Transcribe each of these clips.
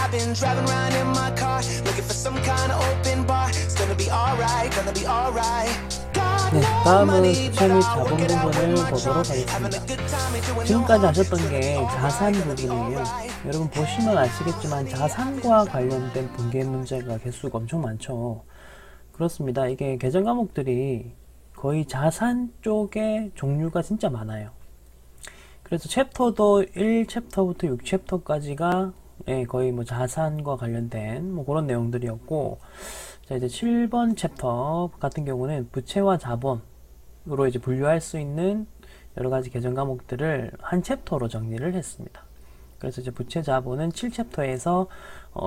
I've been driving around in my car, looking for some kind of open bar. It's gonna be alright, gonna be alright. 네, 다음은 부채 및 자본 부분을 보도록 하겠습니다. 지금까지 하셨던 게 자산 부분이에요. 여러분 보시면 아시겠지만 자산과 관련된 분계 문제가 개수가 엄청 많죠. 그렇습니다. 이게 계정 과목들이 거의 자산 쪽에 종류가 진짜 많아요. 그래서 챕터도 1챕터부터 6챕터까지가 거의 뭐 자산과 관련된 뭐 그런 내용들이었고, 자, 이제 7번 챕터 같은 경우는 부채와 자본으로 이제 분류할 수 있는 여러 가지 계정 과목들을 한 챕터로 정리를 했습니다. 그래서 이제 부채 자본은 7챕터에서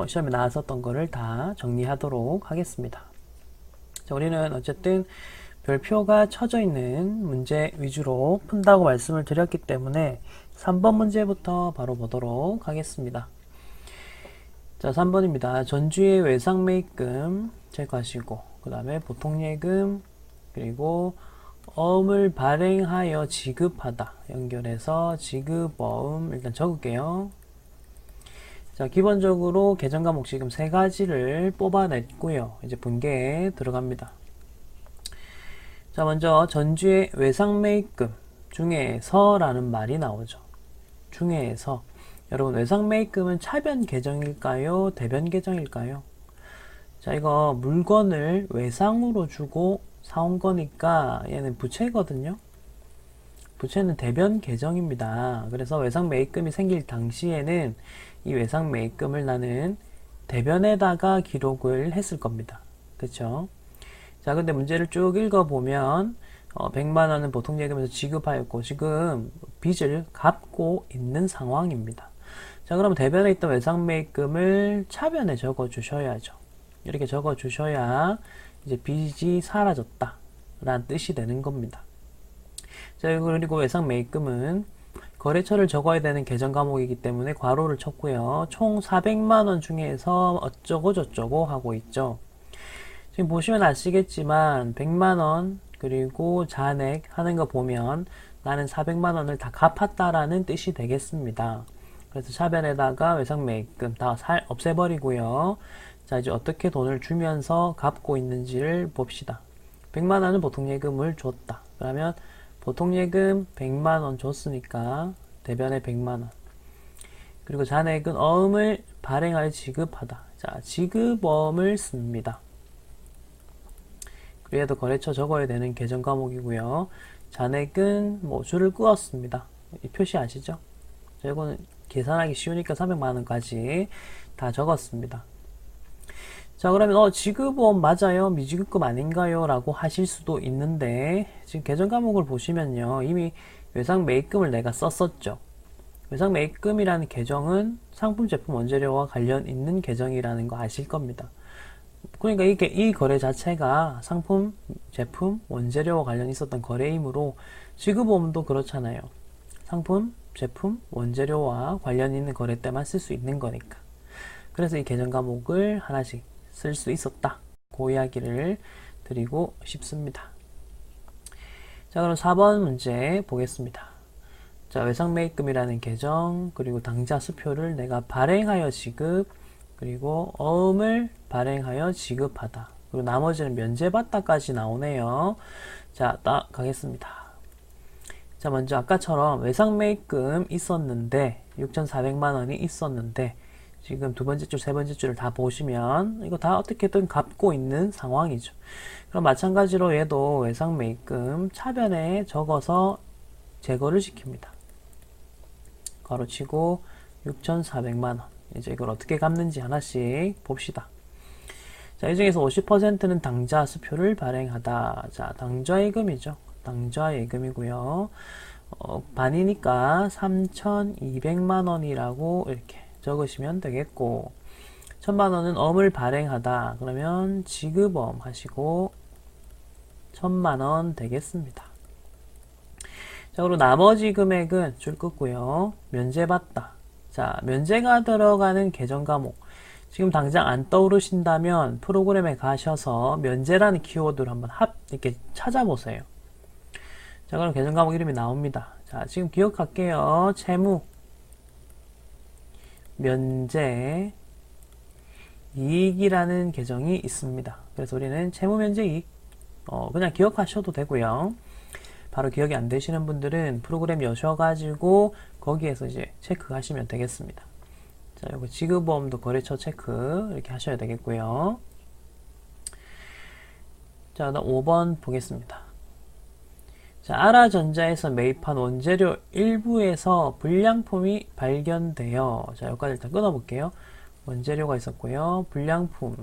시험에 나왔었던 거를 다 정리하도록 하겠습니다. 자, 우리는 어쨌든 별표가 쳐져 있는 문제 위주로 푼다고 말씀을 드렸기 때문에 3번 문제부터 바로 보도록 하겠습니다. 자, 3번입니다. 전주의 외상매입금 체크하시고, 그 다음에 보통예금, 그리고 어음을 발행하여 지급하다 연결해서 지급어음 일단 적을게요. 자, 기본적으로 계정 과목 지금 3가지를 뽑아냈고요. 이제 분계에 들어갑니다. 자, 먼저 전주의 외상매입금 중에서라는 말이 나오죠. 중에서. 여러분, 외상매입금은 차변 계정일까요? 대변 계정일까요? 자, 이거 물건을 외상으로 주고 사온 거니까 얘는 부채거든요. 부채는 대변 계정입니다. 그래서 외상매입금이 생길 당시에는 이 외상매입금을 나는 대변에다가 기록을 했을 겁니다. 그쵸? 자, 근데 문제를 쭉 읽어보면 100만원은 보통예금에서 지급하였고 지금 빚을 갚고 있는 상황입니다. 자, 그러면 대변에 있던 외상매입금을 차변에 적어 주셔야죠. 이렇게 적어 주셔야 이제 빚이 사라졌다 라는 뜻이 되는 겁니다. 자, 그리고 외상매입금은 거래처를 적어야 되는 계정 과목이기 때문에 괄호를 쳤고요. 총 400만원 중에서 어쩌고 저쩌고 하고 있죠. 지금 보시면 아시겠지만 100만원 그리고 잔액 하는 거 보면 나는 400만원을 다 갚았다라는 뜻이 되겠습니다. 그래서 차변에다가 외상매입금 다 없애버리고요. 자, 이제 어떻게 돈을 주면서 갚고 있는지를 봅시다. 100만원은 보통예금을 줬다. 그러면 보통예금 100만원 줬으니까 대변에 100만원. 그리고 잔액은 어음을 발행하여 지급하다. 자, 지급어음을 씁니다. 그래도 거래처 적어야 되는 계정 과목이고요. 잔액은 뭐 줄을 그었습니다. 이 표시 아시죠? 자, 이거는 계산하기 쉬우니까 300만원까지 다 적었습니다. 자, 그러면 지급보험 맞아요? 미지급금 아닌가요? 라고 하실 수도 있는데 지금 계정 과목을 보시면요. 이미 외상매입금을 내가 썼었죠. 외상매입금이라는 계정은 상품, 제품, 원재료와 관련 있는 계정이라는 거 아실 겁니다. 그러니까 이 거래 자체가 상품, 제품, 원재료와 관련 있었던 거래이므로 지급보험도 그렇잖아요. 상품, 제품, 원재료와 관련 있는 거래 때만 쓸 수 있는 거니까. 그래서 이 계정 과목을 하나씩 쓸 수 있었다. 그 이야기를 드리고 싶습니다. 자, 그럼 4번 문제 보겠습니다. 자, 외상매입금이라는 계정, 그리고 당좌 수표를 내가 발행하여 지급, 그리고 어음을 발행하여 지급하다. 그리고 나머지는 면제받다까지 나오네요. 자, 가겠습니다. 자, 먼저 아까처럼 외상매입금 있었는데 6,400만원이 있었는데 지금 두 번째 줄, 세 번째 줄을 다 보시면 이거 다 어떻게든 갚고 있는 상황이죠. 그럼 마찬가지로 얘도 외상매입금 차변에 적어서 제거를 시킵니다. 괄호치고 6,400만원. 이제 이걸 어떻게 갚는지 하나씩 봅시다. 자, 이 중에서 50%는 당좌 수표를 발행하다. 자, 당좌예금이죠. 당좌예금이고요. 반이니까 3,200만원이라고 이렇게 적으시면 되겠고, 1,000만원은 어음을 발행하다. 그러면 지급어음 하시고 1,000만원 되겠습니다. 자, 그리고 나머지 금액은 줄 긋고요. 면제받다. 자, 면제가 들어가는 계정 과목. 지금 당장 안 떠오르신다면 프로그램에 가셔서 면제라는 키워드를 한번 이렇게 찾아보세요. 자, 그럼 계정 과목 이름이 나옵니다. 자, 지금 기억할게요. 채무, 면제, 이익이라는 계정이 있습니다. 그래서 우리는 채무면제이익 그냥 기억하셔도 되고요. 바로 기억이 안 되시는 분들은 프로그램 여셔가지고 거기에서 이제 체크하시면 되겠습니다. 자, 요거 지급보험도 거래처 체크 이렇게 하셔야 되겠고요. 자, 그다음 5번 보겠습니다. 자, 아라전자에서 매입한 원재료 일부에서 불량품이 발견되어, 자, 여기까지 일단 끊어볼게요. 원재료가 있었고요. 불량품.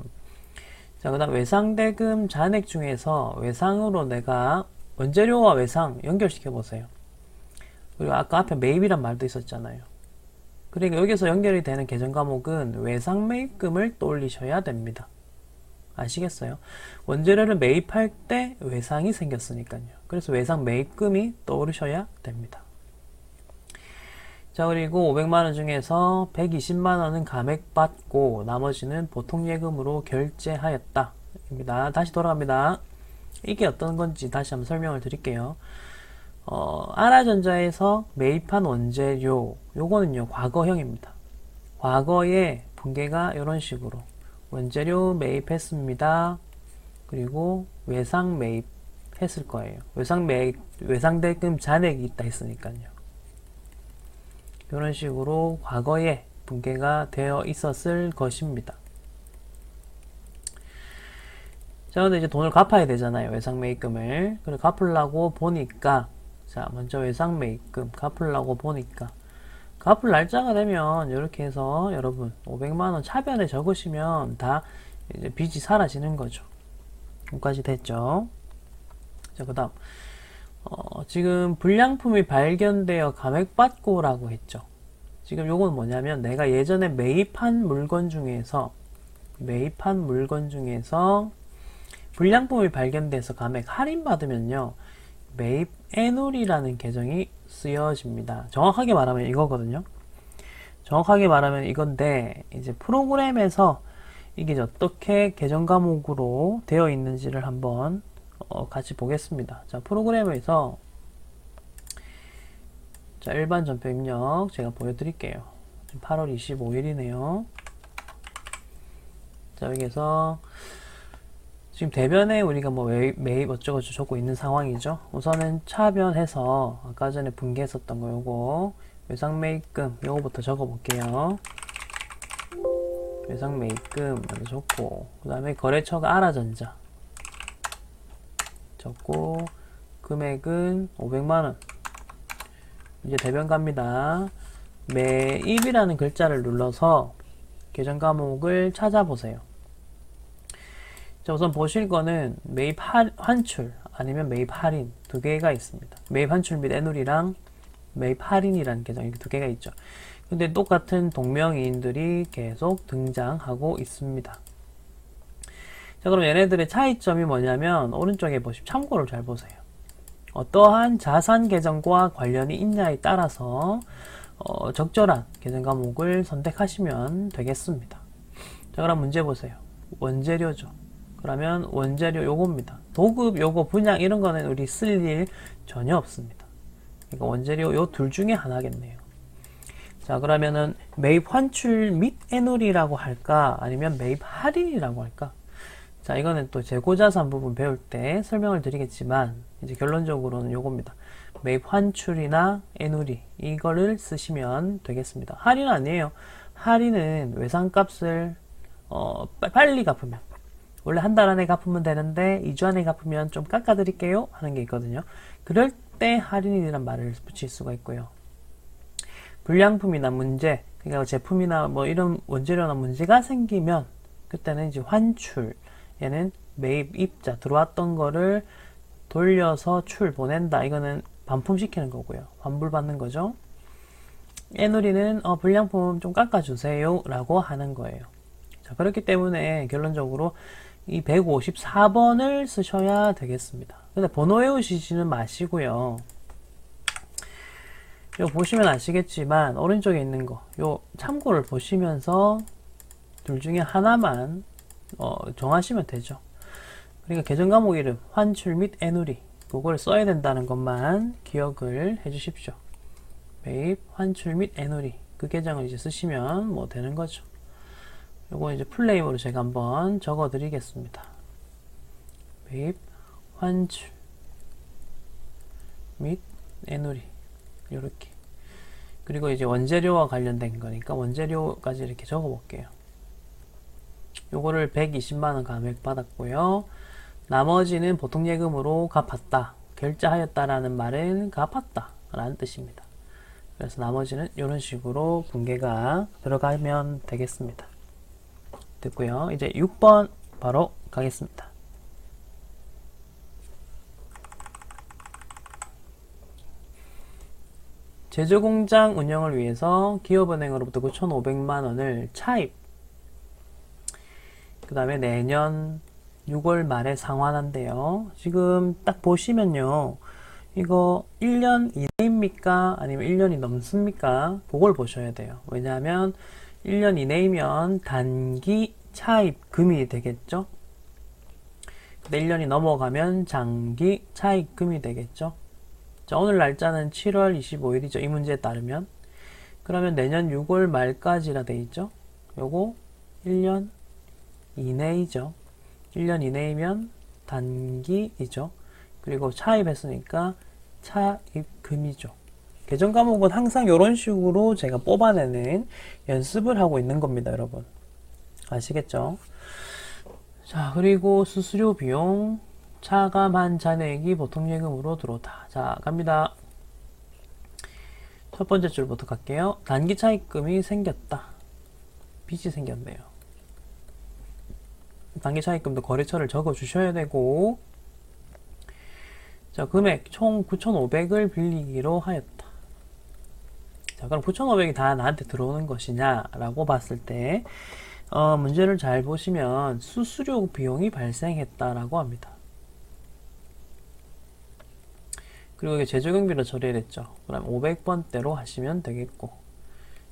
자, 그 다음 외상대금 잔액 중에서 외상으로 내가 원재료와 외상 연결시켜 보세요. 그리고 아까 앞에 매입이란 말도 있었잖아요. 그러니까 여기서 연결이 되는 계정 과목은 외상 매입금을 떠올리셔야 됩니다. 아시겠어요? 원재료를 매입할 때 외상이 생겼으니까요. 그래서 외상 매입금이 떠오르셔야 됩니다. 자, 그리고 500만원 중에서 120만원은 감액받고 나머지는 보통예금으로 결제하였다. 입니다. 다시 돌아갑니다. 이게 어떤 건지 다시 한번 설명을 드릴게요. 아라전자에서 매입한 원재료, 요거는요, 과거형입니다. 과거에 분계가 이런 식으로 원재료 매입했습니다. 그리고 외상 매입했을 거예요. 외상대금 잔액이 있다 했으니까요. 이런 식으로 과거에 분계가 되어 있었을 것입니다. 자, 근데 이제 돈을 갚아야 되잖아요. 외상매입금을. 그래, 갚으려고 보니까, 자, 먼저 외상매입금 갚으려고 보니까, 갚을 날짜가 되면, 이렇게 해서 여러분, 500만원 차변에 적으시면 다 이제 빚이 사라지는 거죠. 여기까지 됐죠. 자, 그 다음. 지금 불량품이 발견되어 감액받고라고 했죠. 지금 요건 뭐냐면 내가 예전에 매입한 물건 중에서 불량품이 발견돼서 감액 할인받으면요, 매입 애놀이라는 계정이 쓰여집니다. 정확하게 말하면 이거거든요. 정확하게 말하면 이건데, 이제 프로그램에서 이게 어떻게 계정 과목으로 되어 있는지를 한번 같이 보겠습니다. 자, 프로그램에서 자, 일반 전표 입력 제가 보여드릴게요. 8월 25일이네요. 자, 여기에서 지금 대변에 우리가 뭐 매입 어쩌고저쩌고 적고 있는 상황이죠. 우선은 차변해서 아까 전에 분개했었던 거 요거 외상매입금 요거부터 적어 볼게요. 외상매입금 먼저 적고, 그 다음에 거래처가 아라전자 적고, 금액은 500만원. 이제 대변 갑니다. 매입이라는 글자를 눌러서 계정 과목을 찾아보세요. 자, 우선 보실 거는 매입 환출 아니면 매입 할인 두 개가 있습니다. 매입 환출 및 애놀이랑 매입 할인이라는 계정 이렇게 두 개가 있죠. 근데 똑같은 동명이인들이 계속 등장하고 있습니다. 자, 그럼 얘네들의 차이점이 뭐냐면 오른쪽에 보시면 참고를 잘 보세요. 어떠한 자산 계정과 관련이 있냐에 따라서 적절한 계정 과목을 선택하시면 되겠습니다. 자, 그럼 문제 보세요. 원재료죠. 그러면 원재료 요겁니다. 도급 요거 분양 이런 거는 우리 쓸 일 전혀 없습니다. 그러니까 원재료 요 둘 중에 하나겠네요. 자, 그러면은 매입 환출 및 애놀이라고 할까 아니면 매입 할인이라고 할까? 자, 이거는 또 재고자산 부분 배울 때 설명을 드리겠지만 이제 결론적으로는 요겁니다. 매입 환출이나 애놀이 이거를 쓰시면 되겠습니다. 할인 아니에요. 할인은 외상값을 빨리 갚으면, 원래 한 달 안에 갚으면 되는데 2주 안에 갚으면 좀 깎아드릴게요 하는 게 있거든요. 그럴 때 할인이라는 말을 붙일 수가 있고요. 불량품이나 문제, 그러니까 제품이나 뭐 이런 원재료나 문제가 생기면 그때는 이제 환출, 얘는 매입 입자 들어왔던 거를 돌려서 출 보낸다. 이거는 반품시키는 거고요. 환불받는 거죠. 애놀이는 불량품 좀 깎아주세요 라고 하는 거예요. 자, 그렇기 때문에 결론적으로 이 154번을 쓰셔야 되겠습니다. 근데 번호 외우시지는 마시고요. 요 보시면 아시겠지만 오른쪽에 있는 거 요 참고를 보시면서 둘 중에 하나만 정하시면 되죠. 그러니까 계정 과목 이름 환출 및 애놀이 그걸 써야 된다는 것만 기억을 해 주십시오. 매입 환출 및 애놀이 그 계정을 이제 쓰시면 뭐 되는 거죠. 요거 이제 풀네임으로 제가 한번 적어 드리겠습니다. 매입, 환출 및 애누리 요렇게. 그리고 이제 원재료와 관련된 거니까 원재료까지 이렇게 적어 볼게요. 요거를 120만원 감액 받았고요. 나머지는 보통 예금으로 갚았다. 결제하였다라는 말은 갚았다 라는 뜻입니다. 그래서 나머지는 이런 식으로 분계가 들어가면 되겠습니다. 됐고요. 이제 6번 바로 가겠습니다. 제조공장 운영을 위해서 기업은행으로부터 9,500만원을 차입, 그 다음에 내년 6월 말에 상환한대요. 지금 딱 보시면요, 이거 1년 이내입니까? 아니면 1년이 넘습니까? 그걸 보셔야 돼요. 왜냐하면 1년 이내이면 단기 차입금이 되겠죠? 근데 1년이 넘어가면 장기 차입금이 되겠죠? 자, 오늘 날짜는 7월 25일이죠. 이 문제에 따르면. 그러면 내년 6월 말까지라 돼 있죠? 요거 1년 이내이죠. 1년 이내이면 단기이죠. 그리고 차입했으니까 차입금이죠. 개정 과목은 항상 이런 식으로 제가 뽑아내는 연습을 하고 있는 겁니다, 여러분. 아시겠죠? 자, 그리고 수수료 비용, 차감한 잔액이 보통 예금으로 들어오다. 자, 갑니다. 첫 번째 줄부터 갈게요. 단기 차입금이 생겼다. 빚이 생겼네요. 단기 차입금도 거래처를 적어 주셔야 되고, 자, 금액 총 9,500을 빌리기로 하였다. 자, 그럼 9,500이 다 나한테 들어오는 것이냐라고 봤을 때, 문제를 잘 보시면 수수료 비용이 발생했다라고 합니다. 그리고 이게 제조경비로 처리를 했죠. 그럼 500번대로 하시면 되겠고,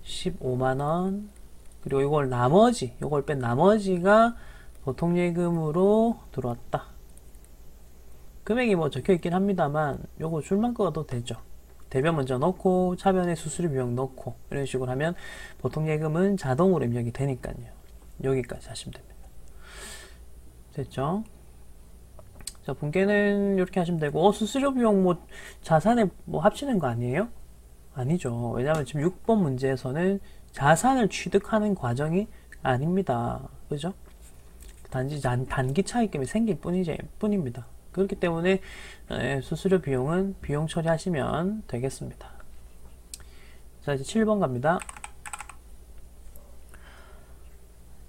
15만원, 그리고 이걸 뺀 나머지가 보통예금으로 들어왔다. 금액이 뭐 적혀 있긴 합니다만, 요거 줄만 꺼도 되죠. 대변 먼저 넣고, 차변에 수수료 비용 넣고, 이런 식으로 하면 보통예금은 자동으로 입력이 되니까요. 여기까지 하시면 됩니다. 됐죠? 자, 분계는 이렇게 하시면 되고, 수수료 비용 뭐 자산에 뭐 합치는 거 아니에요? 아니죠. 왜냐하면 지금 6번 문제에서는 자산을 취득하는 과정이 아닙니다. 그죠? 단지 단기 차익금이 생길 뿐입니다. 그렇기 때문에 수수료 비용은 비용 처리하시면 되겠습니다. 자, 이제 7번 갑니다.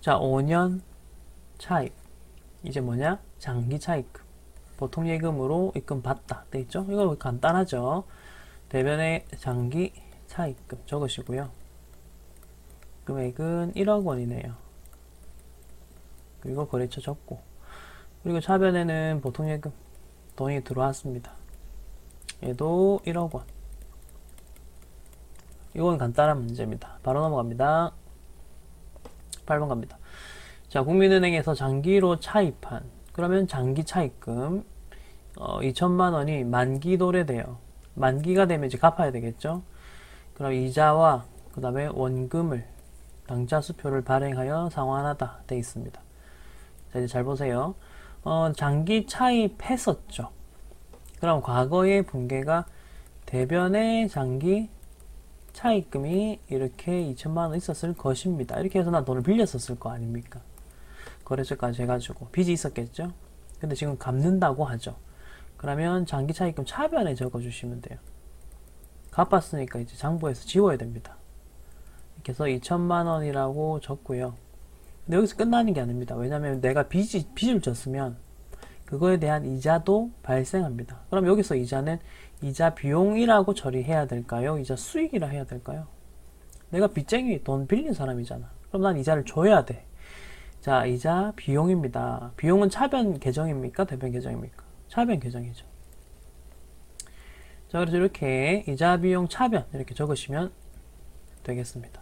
자, 5년 차입. 이제 뭐냐? 장기 차입금. 보통 예금으로 입금 받다. 돼 있죠? 이거 간단하죠? 대변에 장기 차입금 적으시고요. 금액은 1억 원이네요. 그리고 거래처 적고. 그리고 차변에는 보통 예금 돈이 들어왔습니다. 얘도 1억 원. 이건 간단한 문제입니다. 바로 넘어갑니다. 8번 갑니다. 자, 국민은행에서 장기로 차입한, 그러면 장기 차입금 2천만 원이 만기 도래돼요. 만기가 되면 이제 갚아야 되겠죠. 그럼 이자와 그 다음에 원금을 당좌 수표를 발행하여 상환하다 돼 있습니다. 자, 이제 잘 보세요. 장기 차입했었죠. 그럼 과거의 분계가 대변의 장기 차입금이 이렇게 2천만 원 있었을 것입니다. 이렇게 해서 난 돈을 빌렸었을 거 아닙니까? 거래처까지 해가지고 빚이 있었겠죠. 근데 지금 갚는다고 하죠. 그러면 장기 차입금 차변에 적어주시면 돼요. 갚았으니까 이제 장부에서 지워야 됩니다. 이렇게 해서 2천만 원이라고 적고요. 근데 여기서 끝나는 게 아닙니다. 왜냐하면 내가 빚을 졌으면 그거에 대한 이자도 발생합니다. 그럼 여기서 이자는 이자 비용이라고 처리해야 될까요? 이자 수익이라 해야 될까요? 내가 빚쟁이 돈 빌린 사람이잖아. 그럼 난 이자를 줘야 돼. 자, 이자 비용입니다. 비용은 차변 계정입니까? 대변 계정입니까? 차변 계정이죠. 자, 그래서 이렇게 이자 비용 차변 이렇게 적으시면 되겠습니다.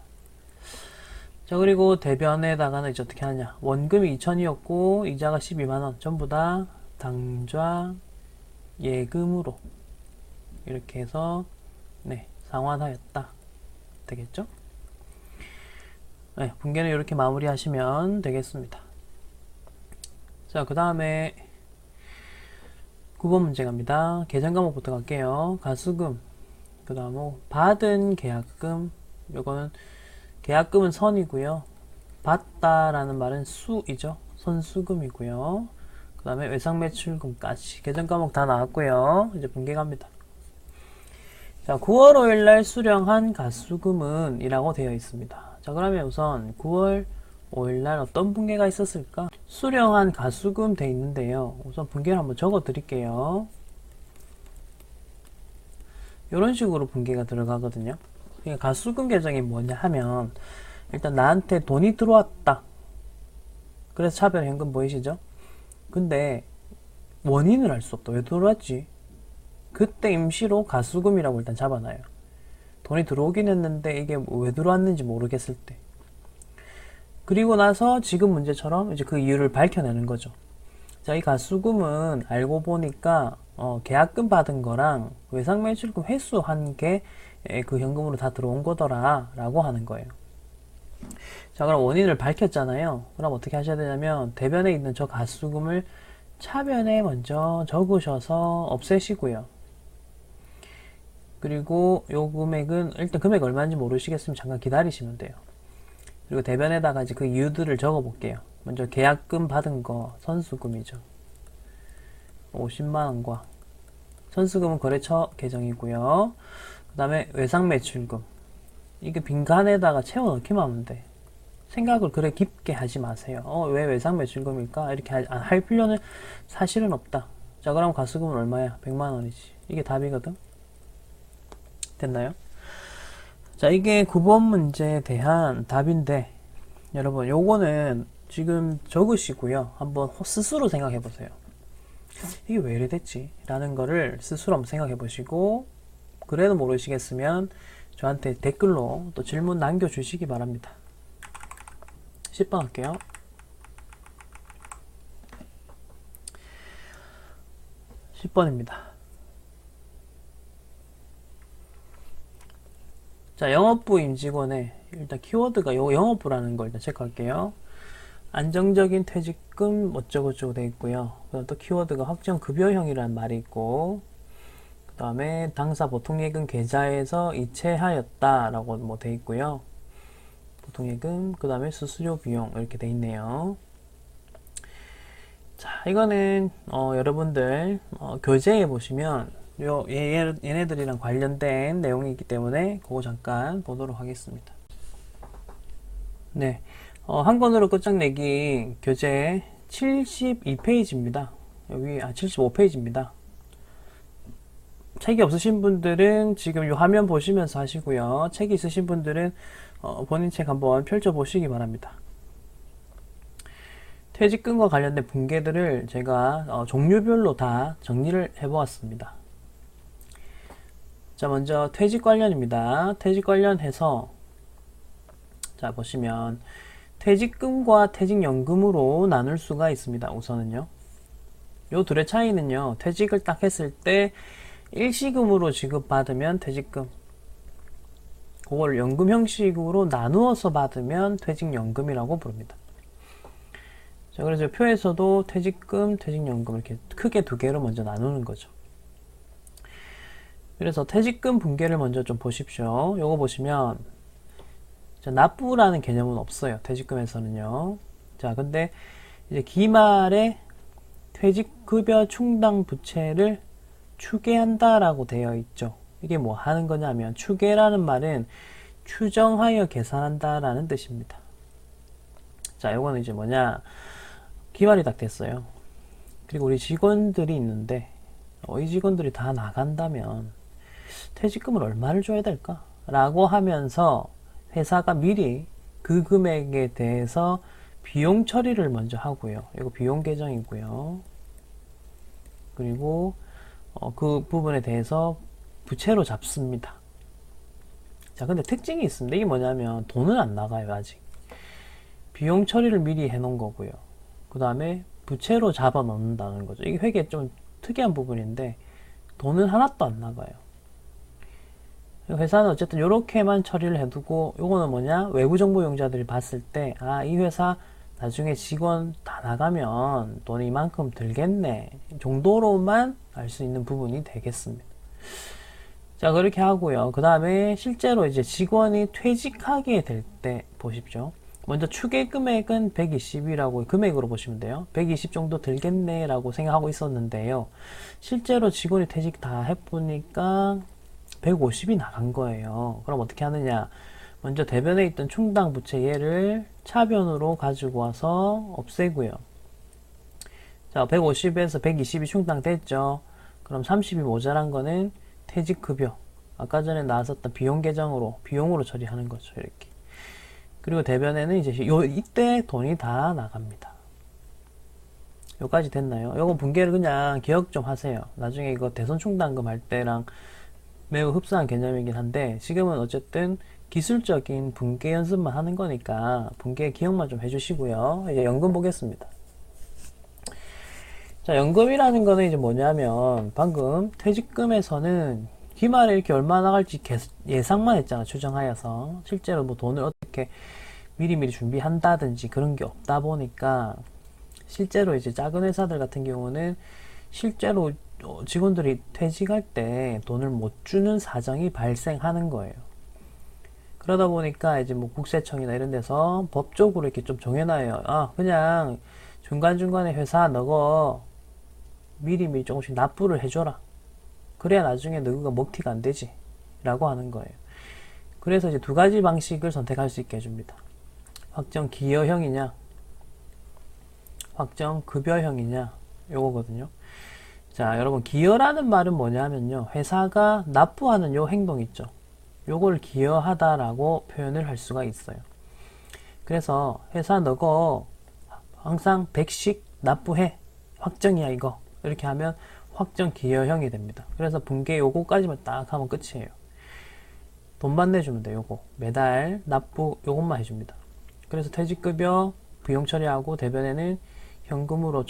자, 그리고 대변에다가는 이제 어떻게 하냐. 원금이 2천이었고 이자가 12만원 전부 다 당좌 예금으로 이렇게 해서 상환하였다 되겠죠. 네, 분계는 이렇게 마무리 하시면 되겠습니다. 자, 그 다음에 9번 문제 갑니다. 계산 과목부터 갈게요. 가수금, 그 다음 받은 계약금, 요거는 계약금은 선이고요. 받다라는 말은 수이죠. 선수금이고요. 그 다음에 외상매출금까지 계산 과목 다 나왔고요. 이제 분계 갑니다. 자, 9월 5일날 수령한 가수금은 이라고 되어 있습니다. 자, 그러면 우선 9월 5일날 어떤 분계가 있었을까? 수령한 가수금 돼 있는데요. 우선 분계를 한번 적어 드릴게요. 이런 식으로 분계가 들어가거든요. 그러니까 가수금 계정이 뭐냐 하면 일단 나한테 돈이 들어왔다. 그래서 차별 현금 보이시죠? 근데 원인을 알 수 없다. 왜 들어왔지? 그때 임시로 가수금이라고 일단 잡아놔요. 돈이 들어오긴 했는데 이게 왜 들어왔는지 모르겠을 때. 그리고 나서 지금 문제처럼 이제 그 이유를 밝혀내는 거죠. 자, 이 가수금은 알고 보니까 계약금 받은 거랑 외상매출금 회수한 게 그 현금으로 다 들어온 거더라 라고 하는 거예요. 자, 그럼 원인을 밝혔잖아요. 그럼 어떻게 하셔야 되냐면 대변에 있는 저 가수금을 차변에 먼저 적으셔서 없애시고요. 그리고 요 금액은 일단 금액 얼마인지 모르시겠으면 잠깐 기다리시면 돼요. 그리고 대변에다가 이제 그 이유들을 적어 볼게요. 먼저 계약금 받은 거 선수금이죠. 50만원과 선수금은 거래처 계정이고요. 그 다음에 외상매출금, 이게 빈칸에다가 채워 넣기만 하면 돼. 생각을 그래 깊게 하지 마세요. 왜 외상매출금일까? 이렇게 할 필요는 사실은 없다. 자, 그럼 가수금은 얼마야? 100만원이지. 이게 답이거든. 됐나요? 자, 이게 9번 문제에 대한 답인데, 여러분 요거는 지금 적으시고요. 한번 스스로 생각해 보세요. 이게 왜 이래 됐지? 라는 거를 스스로 한번 생각해 보시고, 그래도 모르시겠으면 저한테 댓글로 또 질문 남겨주시기 바랍니다. 10번 할게요. (10번입니다) 자, 영업부 임직원의 일단 키워드가 요 영업부라는 걸 일단 체크할게요. 안정적인 퇴직금 어쩌고저쩌고 되어 있고요. 그다음 또 키워드가 확정 급여형이라는 말이 있고, 그 다음에 당사 보통예금 계좌에서 이체하였다라고 뭐 되어 있고요. 보통예금, 그 다음에 수수료 비용 이렇게 되어 있네요. 자, 이거는 여러분들 교재에 보시면 얘네들이랑 관련된 내용이 있기 때문에 그거 잠깐 보도록 하겠습니다. 네, 한 권으로 끝장내기 교재 72페이지입니다. 여기 75페이지입니다. 책이 없으신 분들은 지금 이 화면 보시면서 하시고요. 책이 있으신 분들은 본인 책 한번 펼쳐 보시기 바랍니다. 퇴직금과 관련된 분계들을 제가 종류별로 다 정리를 해 보았습니다. 자, 먼저 퇴직 관련입니다. 퇴직 관련해서 자, 보시면 퇴직금과 퇴직연금으로 나눌 수가 있습니다. 우선은요, 요 둘의 차이는요, 퇴직을 딱 했을 때 일시금으로 지급받으면 퇴직금, 그걸 연금 형식으로 나누어서 받으면 퇴직연금이라고 부릅니다. 자, 그래서 표에서도 퇴직금, 퇴직연금 이렇게 크게 두 개로 먼저 나누는 거죠. 그래서 퇴직금 분계를 먼저 좀 보십시오. 요거 보시면 자, 납부라는 개념은 없어요. 퇴직금에서는요. 자, 근데 이제 기말에 퇴직급여 충당 부채를 추계한다라고 되어 있죠. 이게 뭐 하는 거냐면, 추계라는 말은 추정하여 계산한다라는 뜻입니다. 자, 요거는 이제 뭐냐, 기말이 딱 됐어요. 그리고 우리 직원들이 있는데 이 직원들이 다 나간다면 퇴직금을 얼마를 줘야 될까? 라고 하면서 회사가 미리 그 금액에 대해서 비용 처리를 먼저 하고요. 이거 비용 계정이고요. 그리고 그 부분에 대해서 부채로 잡습니다. 자, 근데 특징이 있습니다. 이게 뭐냐면 돈은 안 나가요. 아직 비용 처리를 미리 해 놓은 거고요. 그 다음에 부채로 잡아 넣는다는 거죠. 이게 회계에 좀 특이한 부분인데 돈은 하나도 안 나가요. 회사는 어쨌든 이렇게만 처리를 해두고, 요거는 뭐냐, 외부 정보 이용자들이 봤을 때, 아, 이 회사 나중에 직원 다 나가면 돈이 이만큼 들겠네 정도로만 알 수 있는 부분이 되겠습니다. 자, 그렇게 하고요. 그 다음에 실제로 이제 직원이 퇴직하게 될 때 보십시오. 먼저 추계 금액은 120이라고 금액으로 보시면 돼요. 120 정도 들겠네 라고 생각하고 있었는데요. 실제로 직원이 퇴직 다 해보니까 150이 나간 거예요. 그럼 어떻게 하느냐. 먼저 대변에 있던 충당 부채 얘를 차변으로 가지고 와서 없애고요. 자, 150에서 120이 충당됐죠. 그럼 30이 모자란 거는 퇴직급여. 아까 전에 나왔었던 비용 계정으로, 비용으로 처리하는 거죠. 이렇게. 그리고 대변에는 이제 이때 돈이 다 나갑니다. 여기까지 됐나요? 요거 분계를 그냥 기억 좀 하세요. 나중에 이거 대손 충당금 할 때랑 매우 흡사한 개념이긴 한데, 지금은 어쨌든 기술적인 분계 연습만 하는 거니까 분계 기억만 좀 해주시고요. 이제 연금 보겠습니다. 자, 연금이라는 거는 이제 뭐냐면, 방금 퇴직금에서는 기말에 이렇게 얼마 나갈지 예상만 했잖아, 추정하여서. 실제로 뭐 돈을 어떻게 미리미리 준비한다든지 그런 게 없다 보니까, 실제로 이제 작은 회사들 같은 경우는 실제로 직원들이 퇴직할 때 돈을 못 주는 사정이 발생하는 거예요. 그러다 보니까 이제 뭐 국세청이나 이런 데서 법적으로 이렇게 좀 정해놔요. 아, 그냥 중간중간에 회사 너거 미리미리 조금씩 납부를 해줘라. 그래야 나중에 너가 먹튀가 안 되지. 라고 하는 거예요. 그래서 이제 두 가지 방식을 선택할 수 있게 해줍니다. 확정 기여형이냐, 확정 급여형이냐, 요거거든요. 자, 여러분, 기여라는 말은 뭐냐면요, 회사가 납부하는 요 행동 있죠. 요걸 기여하다라고 표현을 할 수가 있어요. 그래서 회사 너거 항상 100씩 납부해. 확정이야 이거. 이렇게 하면 확정 기여형이 됩니다. 그래서 분계 요거까지만 딱 하면 끝이에요. 돈만 내주면 돼요. 요거 매달 납부 요것만 해줍니다. 그래서 퇴직급여 비용 처리하고 대변에는 현금으로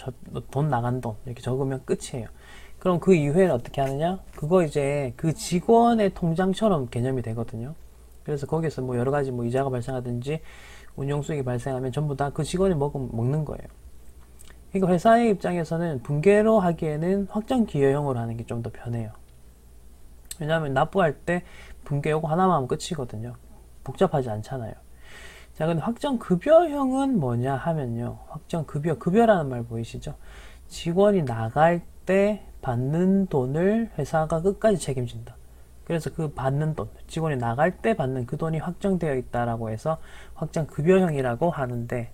돈 나간 돈 이렇게 적으면 끝이에요. 그럼 그 이후에는 어떻게 하느냐? 그거 이제 그 직원의 통장처럼 개념이 되거든요. 그래서 거기서 뭐 여러 가지 뭐 이자가 발생하든지 운용 수익이 발생하면 전부 다 그 직원이 먹는 거예요. 그러니까 회사의 입장에서는 분계로 하기에는 확정 기여형으로 하는 게 좀 더 편해요. 왜냐하면 납부할 때 분계 요거 하나만 하면 끝이거든요. 복잡하지 않잖아요. 자, 근데 확정 급여형은 뭐냐 하면요. 확정 급여라는 말 보이시죠? 직원이 나갈 때 받는 돈을 회사가 끝까지 책임진다. 그래서 그 받는 돈, 직원이 나갈 때 받는 그 돈이 확정되어 있다라고 해서 확정 급여형이라고 하는데,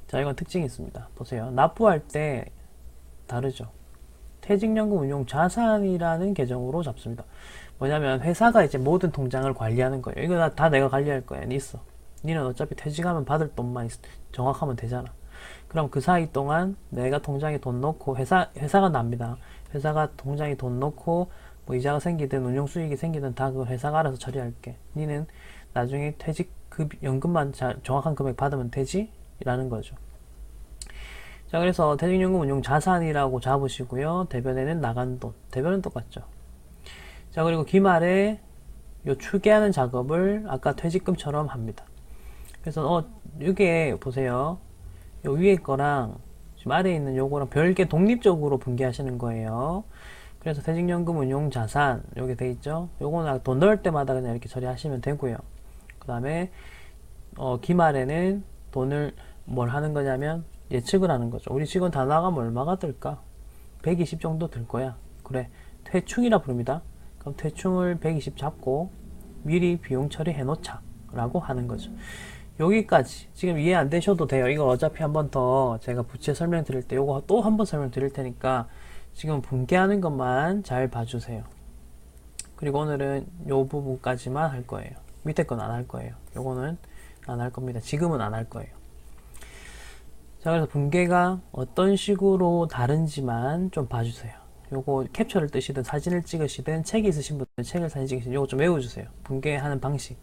자, 이건 특징이 있습니다. 보세요. 납부할 때 다르죠. 퇴직연금 운용 자산이라는 계정으로 잡습니다. 뭐냐면 회사가 이제 모든 통장을 관리하는 거예요. 이거 다 내가 관리할 거야. 니 있어. 니는 어차피 퇴직하면 받을 돈만 정확하면 되잖아. 그럼 그 사이 동안 내가 통장에 돈 넣고 회사가 납니다. 회사가 통장에 돈 넣고 뭐 이자가 생기든 운용 수익이 생기든 다 그 회사가 알아서 처리할게. 니는 나중에 연금만 정확한 금액 받으면 되지? 라는 거죠. 자, 그래서 퇴직연금 운용 자산이라고 잡으시고요. 대변에는 나간 돈. 대변은 똑같죠. 자, 그리고 기말에 요 추계하는 작업을 아까 퇴직금처럼 합니다. 그래서 이게 보세요. 요 위에 거랑 지금 아래에 있는 요거랑 별개 독립적으로 분계하시는 거예요. 그래서 퇴직연금 운용 자산 여기 돼 있죠. 요거는 돈 넣을 때마다 그냥 이렇게 처리하시면 되고요. 그 다음에 기말에는 돈을 뭘 하는 거냐면 예측을 하는 거죠. 우리 직원 다 나가면 얼마가 들까? 120 정도 들 거야. 그래, 퇴충이라 부릅니다. 그럼 퇴충을 120 잡고 미리 비용 처리해 놓자 라고 하는 거죠. 여기까지 지금 이해 안 되셔도 돼요. 이거 어차피 한 번 더 제가 부채 설명 드릴 때 요거 또 한 번 설명 드릴 테니까 지금 분계하는 것만 잘 봐주세요. 그리고 오늘은 요 부분까지만 할 거예요. 밑에 건 안 할 거예요. 요거는 안 할 겁니다. 지금은 안 할 거예요. 자, 그래서 분계가 어떤 식으로 다른지만 좀 봐주세요. 요거 캡처를 뜨시든 사진을 찍으시든 책이 있으신 분들은 책을 사진 찍으시든 요거 좀 외워주세요. 분계하는 방식.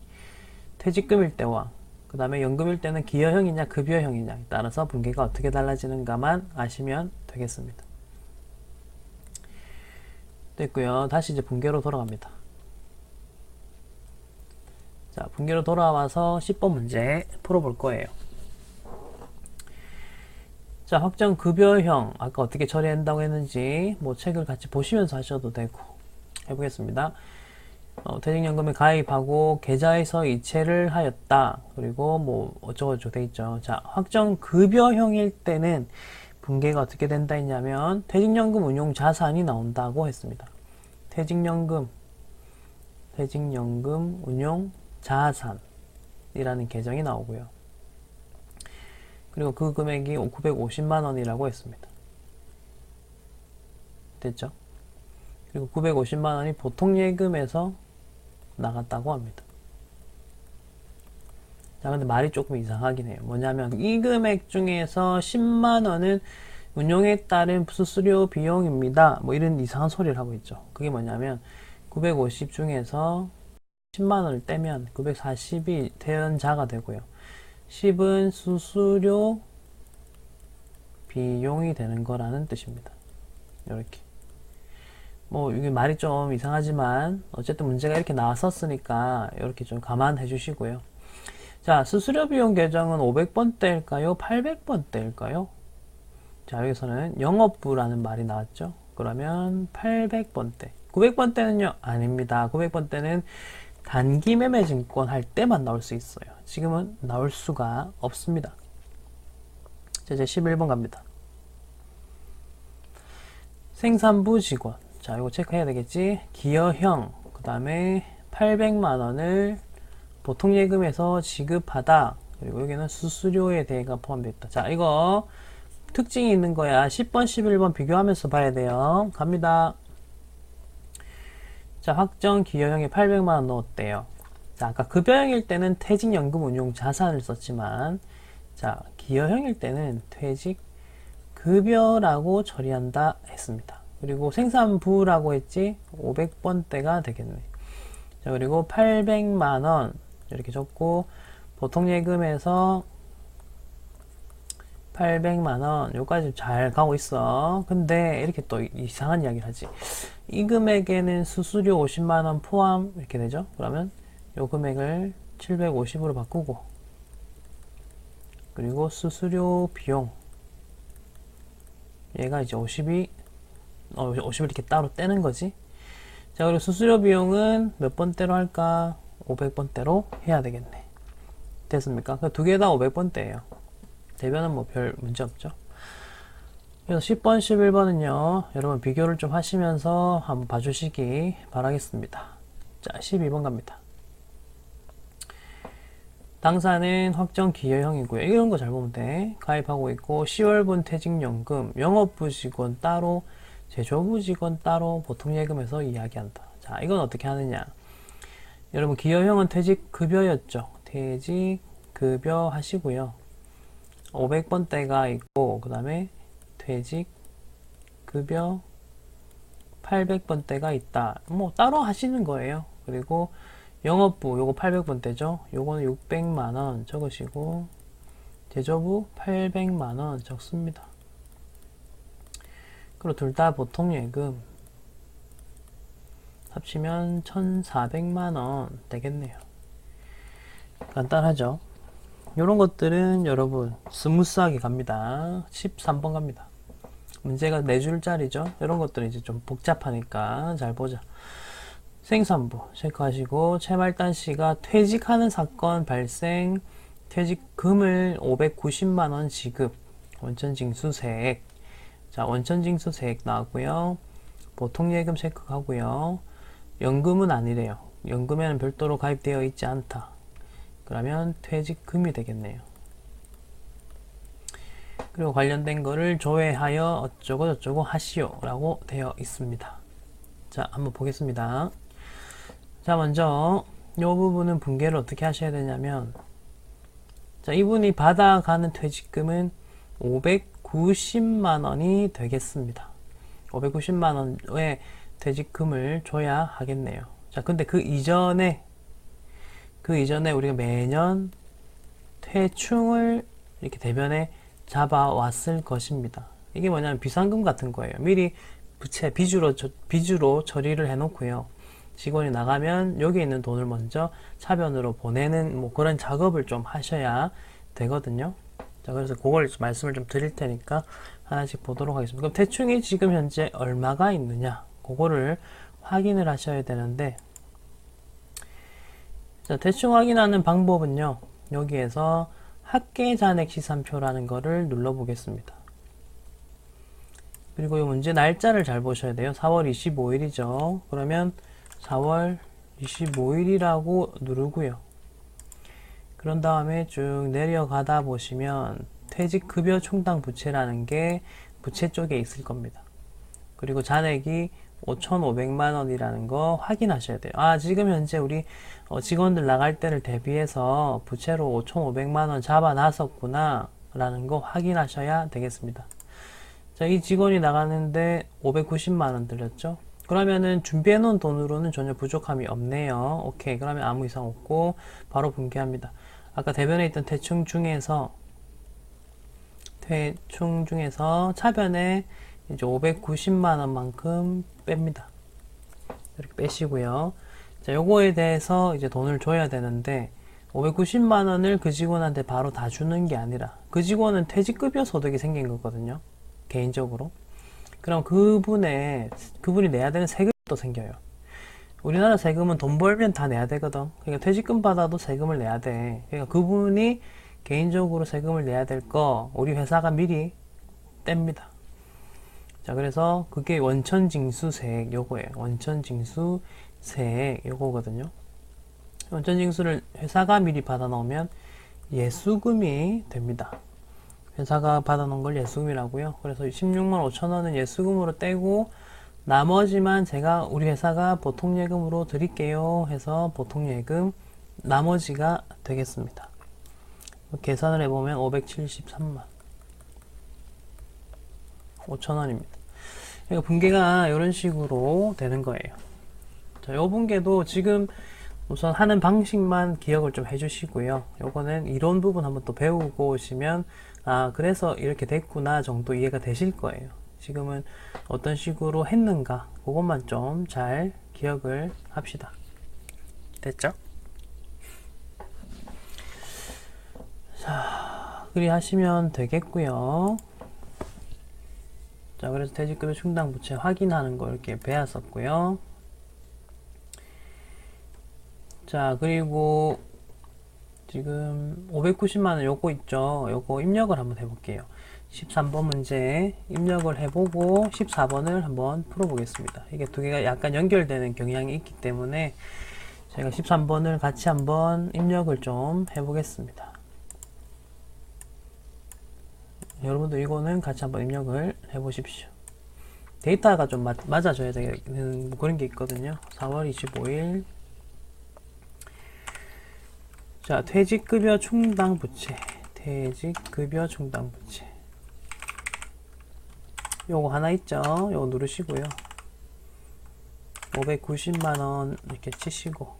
퇴직금일 때와 그 다음에 연금일 때는 기여형이냐 급여형이냐에 따라서 분계가 어떻게 달라지는가만 아시면 되겠습니다. 됐고요. 다시 이제 분계로 돌아갑니다. 자, 분계로 돌아와서 10번 문제 풀어볼 거예요. 자, 확정급여형 아까 어떻게 처리한다고 했는지 뭐 책을 같이 보시면서 하셔도 되고 해보겠습니다. 퇴직연금에 가입하고 계좌에서 이체를 하였다. 그리고 뭐 어쩌고저쩌고 돼 있죠. 자, 확정급여형일 때는 분계가 어떻게 된다 했냐면 퇴직연금 운용 자산이 나온다고 했습니다. 퇴직연금 운용 자산이라는 계정이 나오고요. 그리고 그 금액이 950만원이라고 했습니다. 됐죠? 그리고 950만원이 보통예금에서 나갔다고 합니다. 자, 근데 말이 조금 이상하긴 해요. 뭐냐면 이 금액 중에서 10만원은 운용에 따른 수수료 비용입니다. 뭐 이런 이상한 소리를 하고 있죠. 그게 뭐냐면 950 중에서 10만원을 떼면 940이 퇴연자가 되고요. 10은 수수료 비용이 되는 거라는 뜻입니다. 이렇게. 뭐 이게 말이 좀 이상하지만 어쨌든 문제가 이렇게 나왔었으니까 이렇게 좀 감안해 주시고요. 자, 수수료 비용 계정은 500번대일까요? 800번대일까요? 자, 여기서는 영업부라는 말이 나왔죠. 그러면 800번대. 900번대는요? 아닙니다. 900번대는 단기 매매 증권 할 때만 나올 수 있어요. 지금은 나올 수가 없습니다. 자, 이제 11번 갑니다. 생산부 직원. 자, 이거 체크해야 되겠지? 기여형. 그 다음에 800만원을 보통예금에서 지급하다. 그리고 여기는 수수료에 대해가 포함되어 있다. 자, 이거 특징이 있는 거야. 10번, 11번 비교하면서 봐야 돼요. 갑니다. 자, 확정 기여형에 800만원 넣었대요. 자, 아까 급여형일 때는 퇴직연금 운용 자산을 썼지만, 자, 기여형일 때는 퇴직급여라고 처리한다 했습니다. 그리고 생산부라고 했지, 500번대가 되겠네. 자, 그리고 800만원, 이렇게 적고, 보통예금에서 800만원, 여기까지 잘 가고 있어. 근데 이렇게 또 이상한 이야기를 하지. 이 금액에는 수수료 50만원 포함, 이렇게 되죠? 그러면 이 금액을 750으로 바꾸고, 그리고 수수료 비용, 얘가 이제 50을 이렇게 따로 떼는 거지. 자, 그리고 수수료 비용은 몇 번대로 할까? 500번대로 해야 되겠네. 됐습니까? 두 개 다 500번대예요. 대변은 뭐 별 문제 없죠. 그래서 10번, 11번은요, 여러분 비교를 좀 하시면서 한번 봐주시기 바라겠습니다. 자, 12번 갑니다. 당사는 확정 기여형이고요. 이런 거 잘 보면 돼. 가입하고 있고, 10월분 퇴직연금, 영업부 직원 따로, 제조부 직원 따로, 보통예금에서 이야기한다. 자, 이건 어떻게 하느냐. 여러분, 기여형은 퇴직급여였죠. 퇴직급여 하시고요. 500번대가 있고, 그 다음에 퇴직급여 800번대가 있다. 뭐 따로 하시는 거예요. 그리고 영업부 요거 800번대죠. 요거는 600만원 적으시고, 제조부 800만원 적습니다. 그리고 둘 다 보통예금 합치면 1400만원 되겠네요. 간단하죠. 이런 것들은 여러분 스무스하게 갑니다. 13번 갑니다. 문제가 4줄짜리죠. 이런 것들은 이제 좀 복잡하니까 잘 보자. 생산부 체크하시고, 최말단 씨가 퇴직하는 사건 발생, 퇴직금을 590만원 지급, 원천징수세액. 자, 원천징수세액 나왔고요. 보통예금 체크하고요. 연금은 아니래요. 연금에는 별도로 가입되어 있지 않다. 그러면 퇴직금이 되겠네요. 그리고 관련된 거를 조회하여 어쩌고 저쩌고 하시오 라고 되어 있습니다. 자, 한번 보겠습니다. 자, 먼저 이 부분은 분계를 어떻게 하셔야 되냐면, 자, 이분이 받아가는 퇴직금은 590만원이 되겠습니다. 590만원의 퇴직금을 줘야 하겠네요. 자, 근데 그 이전에 우리가 매년 퇴충을 이렇게 대변에 잡아왔을 것입니다. 이게 뭐냐면 비상금 같은 거예요. 미리 부채 빚으로 처리를 해놓고요. 직원이 나가면 여기 있는 돈을 먼저 차변으로 보내는 뭐 그런 작업을 좀 하셔야 되거든요. 자, 그래서 그걸 말씀을 좀 드릴 테니까 하나씩 보도록 하겠습니다. 그럼 대충이 지금 현재 얼마가 있느냐, 그거를 확인을 하셔야 되는데, 자, 대충 확인하는 방법은요, 여기에서 합계 잔액 시산표라는 거를 눌러 보겠습니다. 그리고 이 문제 날짜를 잘 보셔야 돼요. 4월 25일이죠. 그러면 4월 25일이라고 누르고요. 그런 다음에 쭉 내려가다 보시면 퇴직급여 충당 부채라는 게 부채 쪽에 있을 겁니다. 그리고 잔액이 5,500만 원이라는 거 확인하셔야 돼요. 아, 지금 현재 우리 직원들 나갈 때를 대비해서 부채로 5,500만 원 잡아놨었구나 라는 거 확인하셔야 되겠습니다. 자, 이 직원이 나가는데 590만 원 들렸죠? 그러면은 준비해 놓은 돈으로는 전혀 부족함이 없네요. 오케이. 그러면 아무 이상 없고 바로 분개합니다. 아까 대변에 있던 퇴충 중에서 차변에 이제 590만 원만큼 뺍니다. 이렇게 빼시고요. 자, 요거에 대해서 이제 돈을 줘야 되는데 590만 원을 그 직원한테 바로 다 주는 게 아니라, 그 직원은 퇴직급여 소득이 생긴 거거든요. 개인적으로. 그럼 그분이 내야 되는 세금이 또 생겨요. 우리나라 세금은 돈 벌면 다 내야 되거든. 그러니까 퇴직금 받아도 세금을 내야 돼. 그러니까 그분이 개인적으로 세금을 내야 될 거 우리 회사가 미리 뗍니다. 자, 그래서 그게 원천징수세액 요거예요. 원천징수세액 요거거든요. 원천징수를 회사가 미리 받아 놓으면 예수금이 됩니다. 회사가 받아놓은 걸 예수금이라고요. 그래서 16만 5천 원은 예수금으로 떼고 나머지만 우리 회사가 보통예금으로 드릴게요 해서 보통예금 나머지가 되겠습니다. 계산을 해보면 573만 5천 원입니다. 그러니까 분계가 이런 식으로 되는 거예요. 자, 요 분계도 지금 우선 하는 방식만 기억을 좀 해주시고요. 요거는 이론 부분 한번 또 배우고 오시면 아, 그래서 이렇게 됐구나 정도 이해가 되실 거예요. 지금은 어떤 식으로 했는가 그것만 좀 잘 기억을 합시다. 됐죠? 자, 그리 하시면 되겠고요. 자, 그래서 퇴직급여 충당 부채 확인하는 거 이렇게 배웠었고요. 자, 그리고 지금 590만원 요거 있죠. 요거 입력을 한번 해볼게요. 13번 문제 입력을 해보고 14번을 한번 풀어보겠습니다. 이게 두 개가 약간 연결되는 경향이 있기 때문에 제가 13번을 같이 한번 입력을 좀 해보겠습니다. 여러분도 이거는 같이 한번 입력을 해보십시오. 데이터가 좀 맞아줘야 되는 그런 게 있거든요. 4월 25일 자, 퇴직급여 충당 부채 요거 하나 있죠. 요거 누르시고요. 590만원 이렇게 치시고,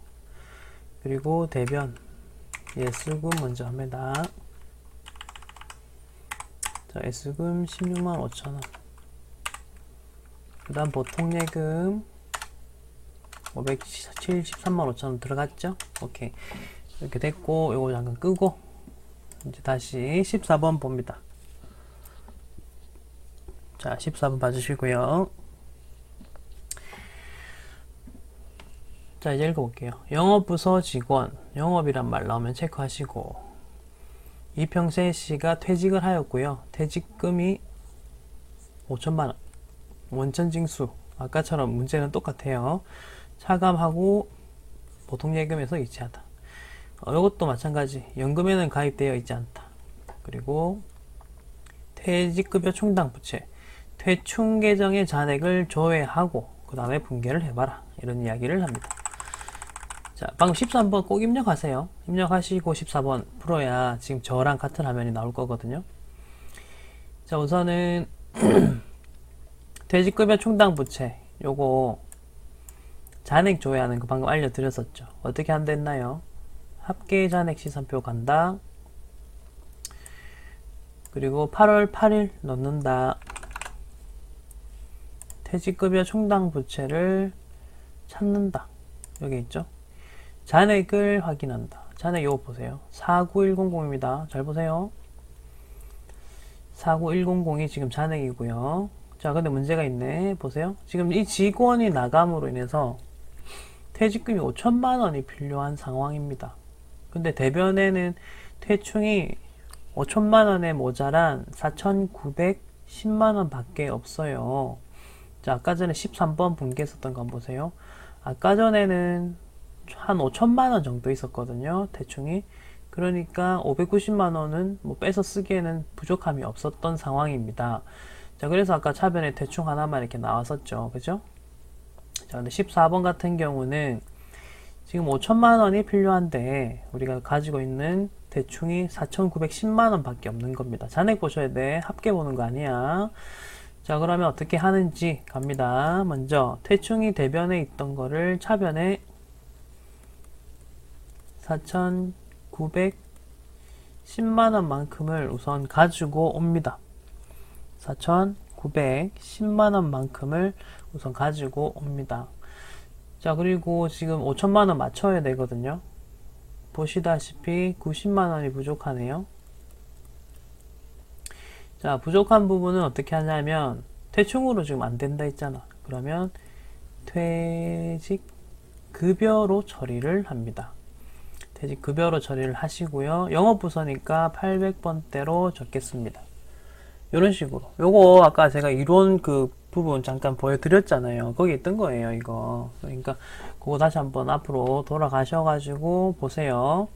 그리고 대변 예수금 먼저 합니다. 자, 예수금 16만 5천원, 그 다음 보통예금 573만 5천원 들어갔죠. 오케이. 이렇게 됐고, 요거 잠깐 끄고 이제 다시 14번 봅니다. 자, 14번 봐주시고요. 자, 이제 읽어볼게요. 영업부서 직원, 영업이란 말 나오면 체크하시고, 이평세 씨가 퇴직을 하였고요. 퇴직금이 5천만원, 원천징수, 아까처럼 문제는 똑같아요. 차감하고 보통예금에서 이체하다. 이것도 마찬가지. 연금에는 가입되어 있지 않다. 그리고 퇴직급여 충당 부채, 퇴충 계정의 잔액을 조회하고 그 다음에 분개를 해봐라, 이런 이야기를 합니다. 자, 방금 13번 꼭 입력하세요. 입력하시고 14번 풀어야 지금 저랑 같은 화면이 나올 거거든요. 자, 우선은 퇴직급여 충당 부채 요거 잔액 조회하는 거 방금 알려드렸었죠. 어떻게 한댔나요? 합계 잔액 시산표 간다. 그리고 8월 8일 넣는다. 퇴직급여 충당 부채를 찾는다. 여기 있죠. 잔액을 확인한다. 잔액 이거 보세요. 49100입니다. 잘 보세요. 49100이 지금 잔액이고요. 자, 근데 문제가 있네. 보세요. 지금 이 직원이 나감으로 인해서 퇴직금이 5천만원이 필요한 상황입니다. 근데 대변에는 퇴충이 5천만원에 모자란 4,910만원 밖에 없어요. 자, 아까 전에 13번 분기했었던 거 한번 보세요. 아까 전에는 한 5천만원 정도 있었거든요. 대충이. 그러니까 590만원은 뭐 빼서 쓰기에는 부족함이 없었던 상황입니다. 자, 그래서 아까 차변에 대충 하나만 이렇게 나왔었죠. 그죠? 자, 근데 14번 같은 경우는 지금 5천만원이 필요한데 우리가 가지고 있는 대충이 4,910만원 밖에 없는 겁니다. 잔액 보셔야 돼. 합계 보는 거 아니야. 자, 그러면 어떻게 하는지 갑니다. 먼저 퇴충이 대변에 있던 거를 차변에 4,910만원 만큼을 우선 가지고 옵니다. 4,910만원 만큼을 우선 가지고 옵니다. 자, 그리고 지금 5천만원 맞춰야 되거든요. 보시다시피 90만원이 부족하네요. 자, 부족한 부분은 어떻게 하냐면 퇴충으로 지금 안 된다 했잖아. 그러면 퇴직급여로 처리를 합니다. 퇴직급여로 처리를 하시고요. 영업부서니까 800번대로 적겠습니다. 이런 식으로. 요거 아까 제가 이론 그 부분 잠깐 보여드렸잖아요. 거기 있던 거예요, 이거. 그러니까 그거 다시 한번 앞으로 돌아가셔가지고 보세요.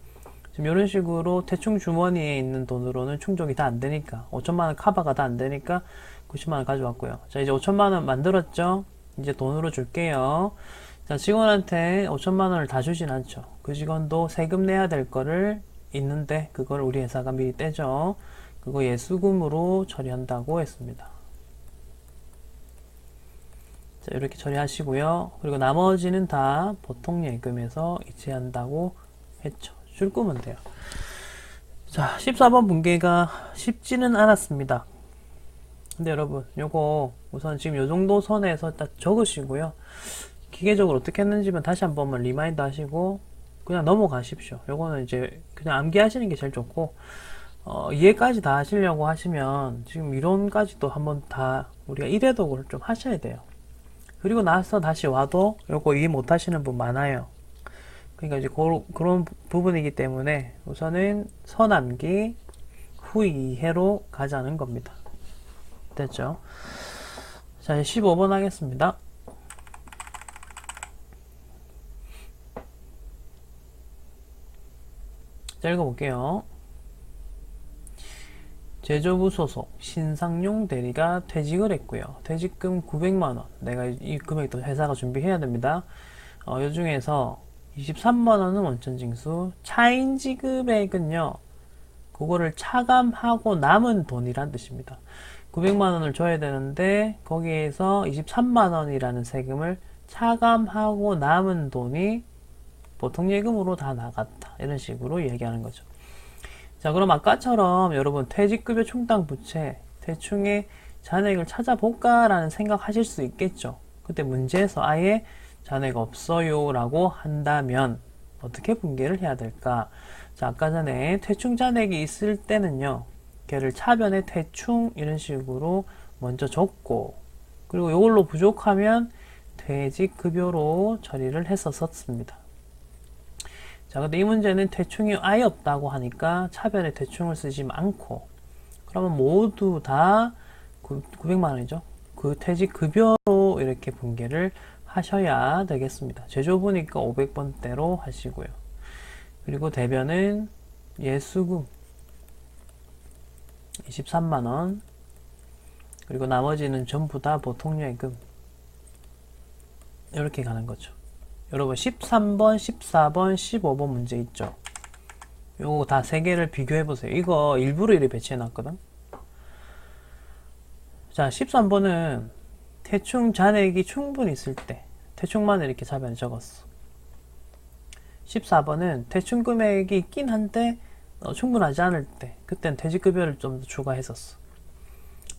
지금 이런 식으로 대충 주머니에 있는 돈으로는 충족이 다 안 되니까 5천만원 커버가 다 안 되니까 90만원 가져왔고요. 자, 이제 5천만원 만들었죠? 이제 돈으로 줄게요. 자, 직원한테 5천만원을 다 주진 않죠. 그 직원도 세금 내야 될 거를 있는데 그걸 우리 회사가 미리 떼죠. 그거 예수금으로 처리한다고 했습니다. 자, 이렇게 처리하시고요. 그리고 나머지는 다 보통 예금에서 이체한다고 했죠. 줄 거면 돼요. 자, 14번 분계가 쉽지는 않았습니다. 근데 여러분, 요거 우선 지금 요 정도 선에서 딱 적으시고요. 기계적으로 어떻게 했는지만 다시 한 번만 리마인드 하시고 그냥 넘어가십시오. 요거는 이제 그냥 암기하시는 게 제일 좋고 이해까지 다 하시려고 하시면 지금 이론까지도 한번 다 우리가 1회독을 좀 하셔야 돼요. 그리고 나서 다시 와도 요거 이해 못 하시는 분 많아요. 그러니까 이제 그런 부분이기 때문에 우선은 선암기 후 이해로 가자는 겁니다. 됐죠? 자, 이제 15번 하겠습니다. 자, 읽어볼게요. 제조부 소속 신상용 대리가 퇴직을 했고요. 퇴직금 900만원. 내가 이 금액도 회사가 준비해야 됩니다. 요 중에서 23만원은 원천징수, 차인 지급액은요, 그거를 차감하고 남은 돈이란 뜻입니다. 900만원을 줘야 되는데, 거기에서 23만원이라는 세금을 차감하고 남은 돈이 보통 예금으로 다 나갔다. 이런 식으로 얘기하는 거죠. 자, 그럼 아까처럼 여러분 퇴직급여 충당 부채, 대충의 잔액을 찾아볼까? 라는 생각하실 수 있겠죠. 그때 문제에서 아예 잔액 없어요 라고 한다면 어떻게 분계를 해야 될까? 자, 아까 전에 퇴충 잔액이 있을 때는요, 걔를 차변에 퇴충 이런 식으로 먼저 적고, 그리고 이걸로 부족하면 퇴직급여로 처리를 했었습니다. 자, 근데 이 문제는 퇴충이 아예 없다고 하니까 차변에 퇴충을 쓰지 않고, 그러면 모두 다 900만원이죠. 그 퇴직급여로 이렇게 분계를 하셔야 되겠습니다. 제조부니까 500번대로 하시고요. 그리고 대변은 예수금 23만원, 그리고 나머지는 전부 다 보통예금, 이렇게 가는 거죠. 여러분 13번, 14번, 15번 문제 있죠. 요거 다 3개를 비교해 보세요. 이거 일부러 이렇게 배치해 놨거든. 자, 13번은 퇴충 잔액이 충분히 있을 때 퇴충만 이렇게 차변에 적었어. 14번은 퇴충 금액이 있긴 한데 충분하지 않을 때 그땐 퇴직급여를 좀 더 추가했었어.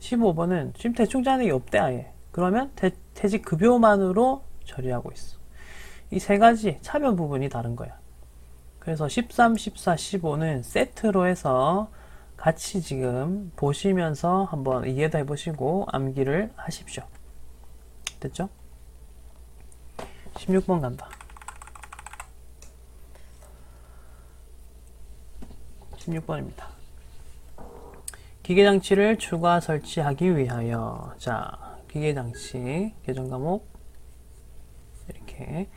15번은 지금 퇴충 잔액이 없대 아예. 그러면 퇴직급여만으로 처리하고 있어. 이 세 가지 차별 부분이 다른 거야. 그래서 13, 14, 15는 세트로 해서 같이 지금 보시면서 한번 이해도 해보시고 암기를 하십시오. 됐죠? 16번 간다. 16번입니다. 기계장치를 추가 설치하기 위하여, 자, 기계장치 개정과목 이렇게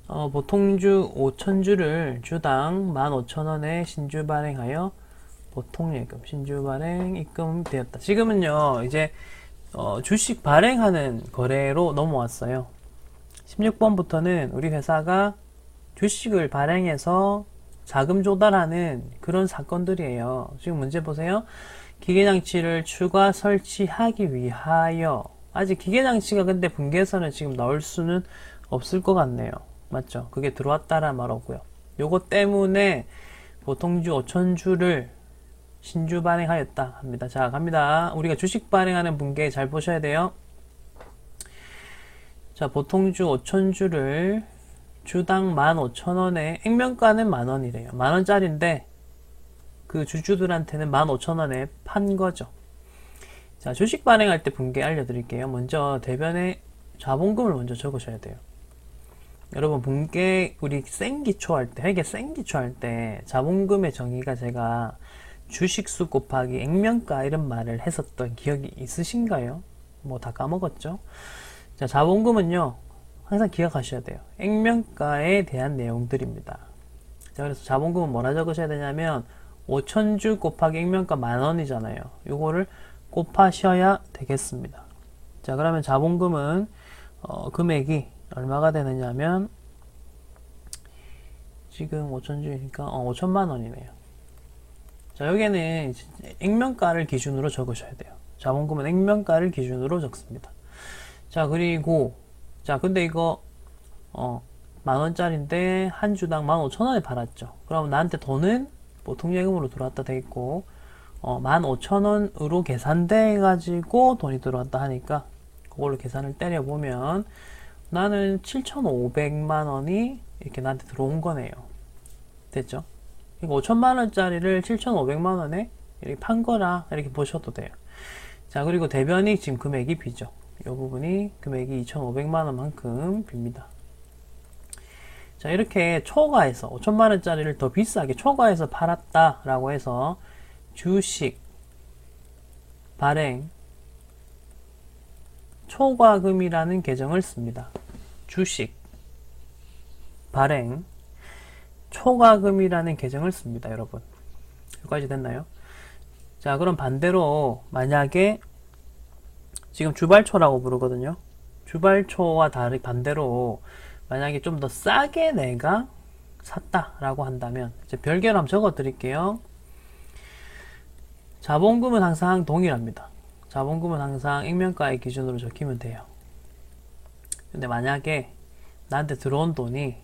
보통주 5,000주를 주당 15,000원에 신주 발행하여 보통예금, 신주 발행 입금되었다. 지금은요, 이제 주식 발행하는 거래로 넘어왔어요. 16번부터는 우리 회사가 주식을 발행해서 자금 조달하는 그런 사건들이에요. 지금 문제 보세요. 기계장치를 추가 설치하기 위하여. 아직 기계장치가 근데 분기에서는 지금 나올 수는 없을 것 같네요. 맞죠? 그게 들어왔다란 말 없고요. 요거 때문에 보통주 5,000주를 신주 발행하였다 합니다. 자, 갑니다. 우리가 주식 발행하는 분께 잘 보셔야 돼요. 자, 보통주 5,000주를 주당 15,000원에, 액면가는 만원이래요. 만원짜리인데 그 주주들한테는 15,000원에 판 거죠. 자, 주식 발행할 때 분께 알려드릴게요. 먼저 대변에 자본금을 먼저 적으셔야 돼요. 여러분, 분께 우리 생기초 할 때, 회계 생기초 할 때 자본금의 정의가 제가 주식수 곱하기 액면가 이런 말을 했었던 기억이 있으신가요? 뭐 다 까먹었죠? 자, 자본금은요, 항상 기억하셔야 돼요. 액면가에 대한 내용들입니다. 자, 그래서 자본금은 뭐라 적으셔야 되냐면 5,000주 곱하기 액면가 만원이잖아요. 요거를 곱하셔야 되겠습니다. 자, 그러면 자본금은 금액이 얼마가 되느냐면 지금 5,000주니까 5천만원이네요. 자, 여기에는 액면가를 기준으로 적으셔야 돼요. 자본금은 액면가를 기준으로 적습니다. 자, 그리고 자, 근데 이거 만원짜리인데 한 주당 15,000원에 팔았죠. 그럼 나한테 돈은 보통예금으로 들어왔다 돼 있고 15,000원으로 계산돼 가지고 돈이 들어왔다 하니까 그걸로 계산을 때려보면 나는 7,500만원이 이렇게 나한테 들어온 거네요. 됐죠? 그러니까 5천만원짜리를 7,500만원에 이렇게 판 거라 이렇게 보셔도 돼요. 자, 그리고 대변이 지금 금액이 비죠. 이 부분이 금액이 2,500만원만큼 빕니다. 자, 이렇게 초과해서 5천만원짜리를 더 비싸게 초과해서 팔았다 라고 해서 주식 발행 초과금이라는 계정을 씁니다. 주식 발행 초과금이라는 계정을 씁니다. 여러분, 여기까지 됐나요? 자, 그럼 반대로 만약에 지금 주발초라고 부르거든요. 주발초와 반대로 만약에 좀 더 싸게 내가 샀다라고 한다면 이제 별개로 한번 적어 드릴게요. 자본금은 항상 동일합니다. 자본금은 항상 액면가의 기준으로 적히면 돼요. 근데 만약에 나한테 들어온 돈이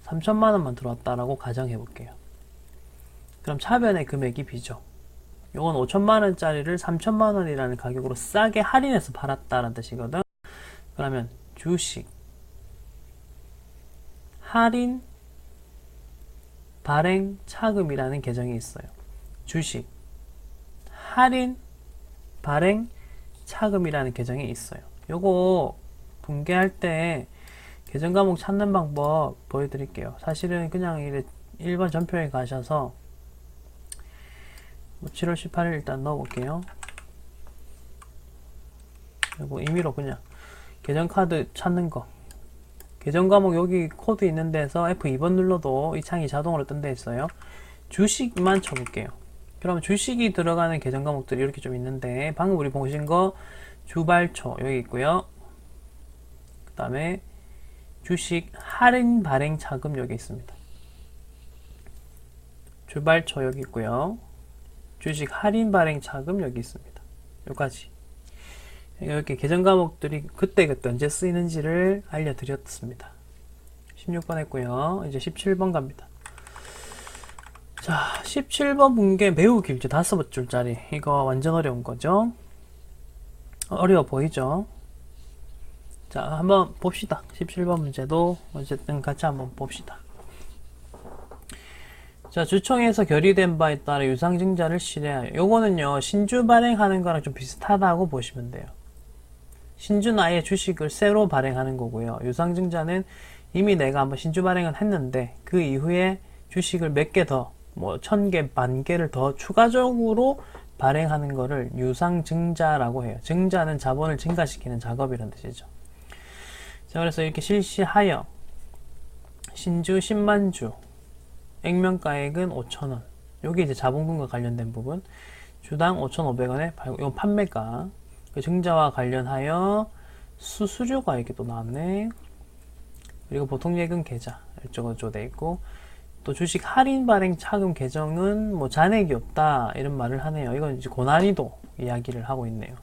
3천만원만 들어왔다라고 가정해 볼게요. 그럼 차변의 금액이 비죠. 요건 5천만원짜리를 3천만원이라는 가격으로 싸게 할인해서 팔았다라는 뜻이거든. 그러면 주식 할인 발행 차금이라는 계정이 있어요. 주식 할인 발행 차금이라는 계정이 있어요. 요거 분개할 때 계정 과목 찾는 방법 보여드릴게요. 사실은 그냥 1번 전표에 가셔서 7월 18일 일단 넣어볼게요. 그리고 임의로 그냥 계정카드 찾는 거, 계정 과목 여기 코드 있는 데서 F2번 눌러도 이 창이 자동으로 뜬 데 있어요. 주식만 쳐볼게요. 그러면 주식이 들어가는 계정 과목들이 이렇게 좀 있는데, 방금 우리 보신 거 주발초 여기 있고요. 그 다음에 주식 할인 발행 차금 여기 있습니다. 주발초 여기 있고요. 주식 할인 발행 차금 여기 있습니다. 여기까지. 이렇게 계정 과목들이 그때그때 언제 쓰이는지를 알려드렸습니다. 16번 했고요. 이제 17번 갑니다. 자, 17번 분계 매우 길죠. 5줄짜리. 이거 완전 어려운 거죠. 어려워 보이죠? 자, 한번 봅시다. 17번 문제도 어쨌든 같이 한번 봅시다. 자, 주총에서 결의된 바에 따라 유상증자를 실행하여. 요거는요, 신주 발행하는 거랑 좀 비슷하다고 보시면 돼요. 신주는 아예 주식을 새로 발행하는 거고요. 유상증자는 이미 내가 한번 신주 발행을 했는데 그 이후에 주식을 몇 개 더, 뭐 1000개, 10,000개를 더 추가적으로 발행하는 거를 유상증자라고 해요. 증자는 자본을 증가시키는 작업이라는 뜻이죠. 자, 그래서 이렇게 실시하여 신주 10만 주, 액면가액은 5,000원. 여기 이제 자본금과 관련된 부분. 주당 5,500원에 요 판매가. 그 증자와 관련하여 수수료가 이렇게 또 나왔네. 그리고 보통예금 계좌 이쪽으로 돼 있고, 또 주식 할인 발행 차금 계정은 뭐 잔액이 없다 이런 말을 하네요. 이건 이제 고난이도 이야기를 하고 있네요.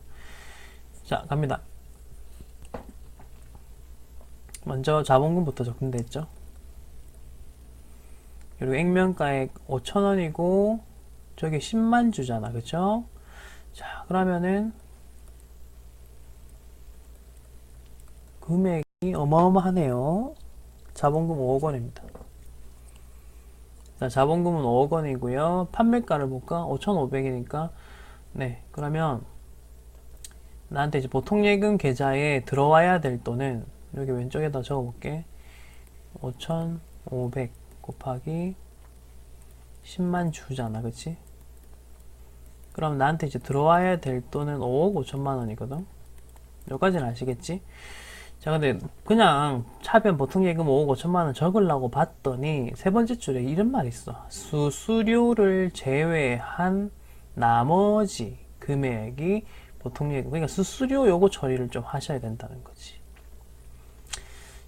자, 갑니다. 먼저 자본금부터 적금됐죠. 그리고 액면가액 5,000원이고 저기 10만 주잖아, 그쵸? 자, 그러면은 금액이 어마어마하네요. 자본금 5억 원입니다. 자, 자본금은 5억 원이고요. 판매가를 볼까? 5,500이니까 네, 그러면 나한테 이제 보통예금 계좌에 들어와야 될 돈은 여기 왼쪽에다 적어볼게. 5,500 곱하기 10만 주잖아, 그치? 그럼 나한테 이제 들어와야 될 돈은 5억 5천만 원이거든. 여기까지는 아시겠지? 자, 근데 그냥 차변 보통예금 5억 5천만 원 적으려고 봤더니 세 번째 줄에 이런 말이 있어. 수수료를 제외한 나머지 금액이 보통예금, 그러니까 수수료 요거 처리를 좀 하셔야 된다는 거지.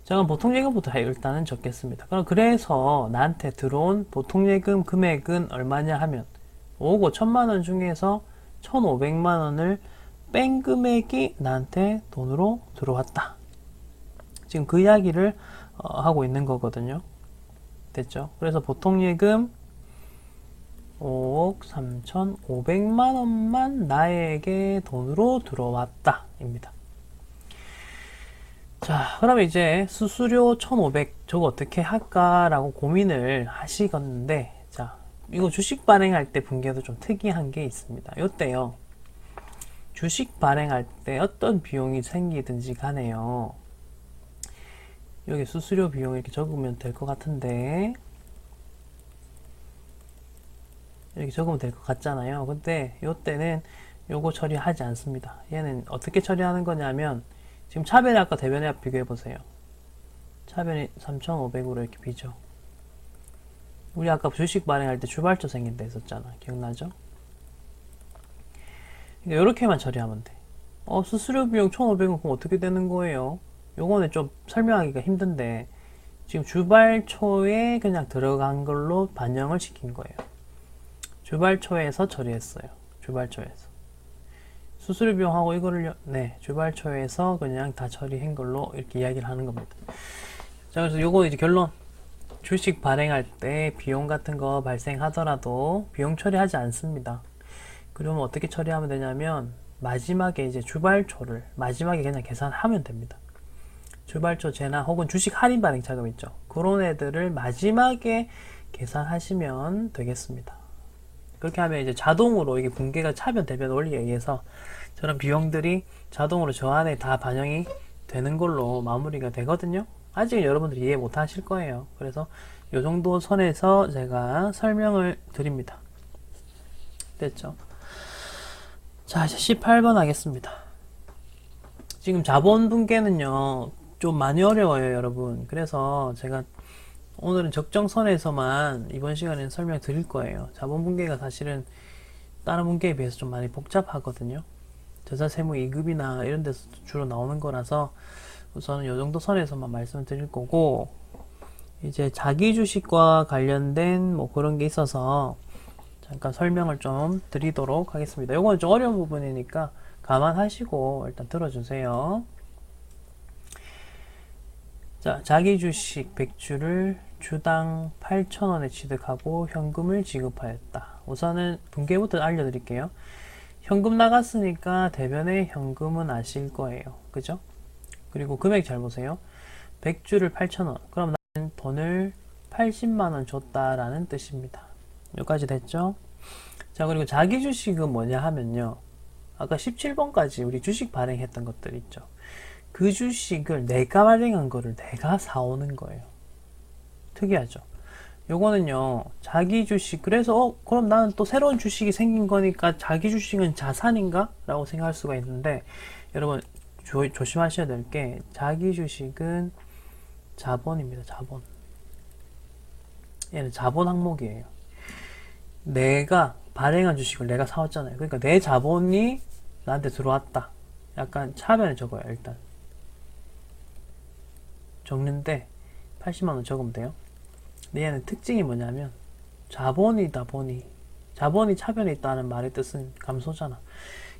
자, 그럼 보통예금부터 일단은 적겠습니다. 그래서 나한테 들어온 보통예금 금액은 얼마냐 하면 5억 5천만 원 중에서 1,500만 원을 뺀 금액이 나한테 돈으로 들어왔다. 지금 그 이야기를 하고 있는 거거든요. 됐죠? 그래서 보통예금 5억 3,500만 원만 나에게 돈으로 들어왔다 입니다. 자, 그럼 이제 수수료 1,500 저거 어떻게 할까 라고 고민을 하시겠는데, 자, 이거 주식 발행할 때 분계도 좀 특이한 게 있습니다. 요때요, 주식 발행할 때 어떤 비용이 생기든지 간에요, 여기 수수료 비용 이렇게 적으면 될 것 같은데, 이렇게 적으면 될 것 같잖아요. 근데 요때는 요거 처리하지 않습니다. 얘는 어떻게 처리하는 거냐면, 지금 차변액과 대변액 비교해 보세요. 차변이 3,500으로 이렇게 비죠. 우리 아까 주식 발행할 때 주발초 생긴다 했었잖아. 기억나죠? 그러니까 이렇게만 처리하면 돼. 수수료 비용 1,500원 그럼 어떻게 되는 거예요? 요거는 좀 설명하기가 힘든데, 지금 주발초에 그냥 들어간 걸로 반영을 시킨 거예요. 주발초에서 처리했어요. 주발초에서. 수수료 비용하고 이거를, 네, 주발초에서 그냥 다 처리한 걸로 이렇게 이야기를 하는 겁니다. 자, 그래서 요거 이제 결론. 주식 발행할 때 비용 같은 거 발생하더라도 비용 처리하지 않습니다. 그러면 어떻게 처리하면 되냐면, 마지막에 이제 주발초를 마지막에 그냥 계산하면 됩니다. 주발초 제나 혹은 주식 할인 발행 자금 있죠. 그런 애들을 마지막에 계산하시면 되겠습니다. 그렇게 하면 이제 자동으로 이게 분계가 차변 대변 원리에 의해서 저런 비용들이 자동으로 저 안에 다 반영이 되는 걸로 마무리가 되거든요. 아직은 여러분들이 이해 못 하실 거예요. 그래서 요 정도 선에서 제가 설명을 드립니다. 됐죠? 자, 이제 18번 하겠습니다. 지금 자본 분계는요, 좀 많이 어려워요, 여러분. 그래서 제가 오늘은 적정선에서만 이번 시간에는 설명 드릴 거예요. 자본 분계가 사실은 다른 분계에 비해서 좀 많이 복잡하거든요. 저자세무 2급이나 이런 데서 주로 나오는 거라서 우선은 이 정도 선에서만 말씀을 드릴 거고, 이제 자기 주식과 관련된 뭐 그런 게 있어서 잠깐 설명을 좀 드리도록 하겠습니다. 이건 좀 어려운 부분이니까 감안하시고 일단 들어주세요. 자, 자기 주식 100주를 주당 8,000원에 취득하고 현금을 지급하였다. 우선은 분계부터 알려드릴게요. 현금 나갔으니까 대변의 현금은 아실 거예요. 그죠? 그리고 금액 잘 보세요. 100주를 8,000원. 그럼 나는 돈을 80만원 줬다라는 뜻입니다. 여기까지 됐죠? 자, 그리고 자기 주식은 뭐냐 하면요. 아까 17번까지 우리 주식 발행했던 것들 있죠. 그 주식을 내가 발행한 거를 내가 사오는 거예요. 특이하죠? 요거는요, 자기 주식, 그래서, 그럼 나는 또 새로운 주식이 생긴 거니까 자기 주식은 자산인가? 라고 생각할 수가 있는데, 여러분, 조심하셔야 될 게, 자기 주식은 자본입니다, 자본. 얘는 자본 항목이에요. 내가 발행한 주식을 내가 사왔잖아요. 그러니까 내 자본이 나한테 들어왔다. 약간 차변에 적어요, 일단. 적는데, 80만원 적으면 돼요. 근데 얘는 특징이 뭐냐면 자본이다 보니 자본이 차변에 있다는 말의 뜻은 감소잖아.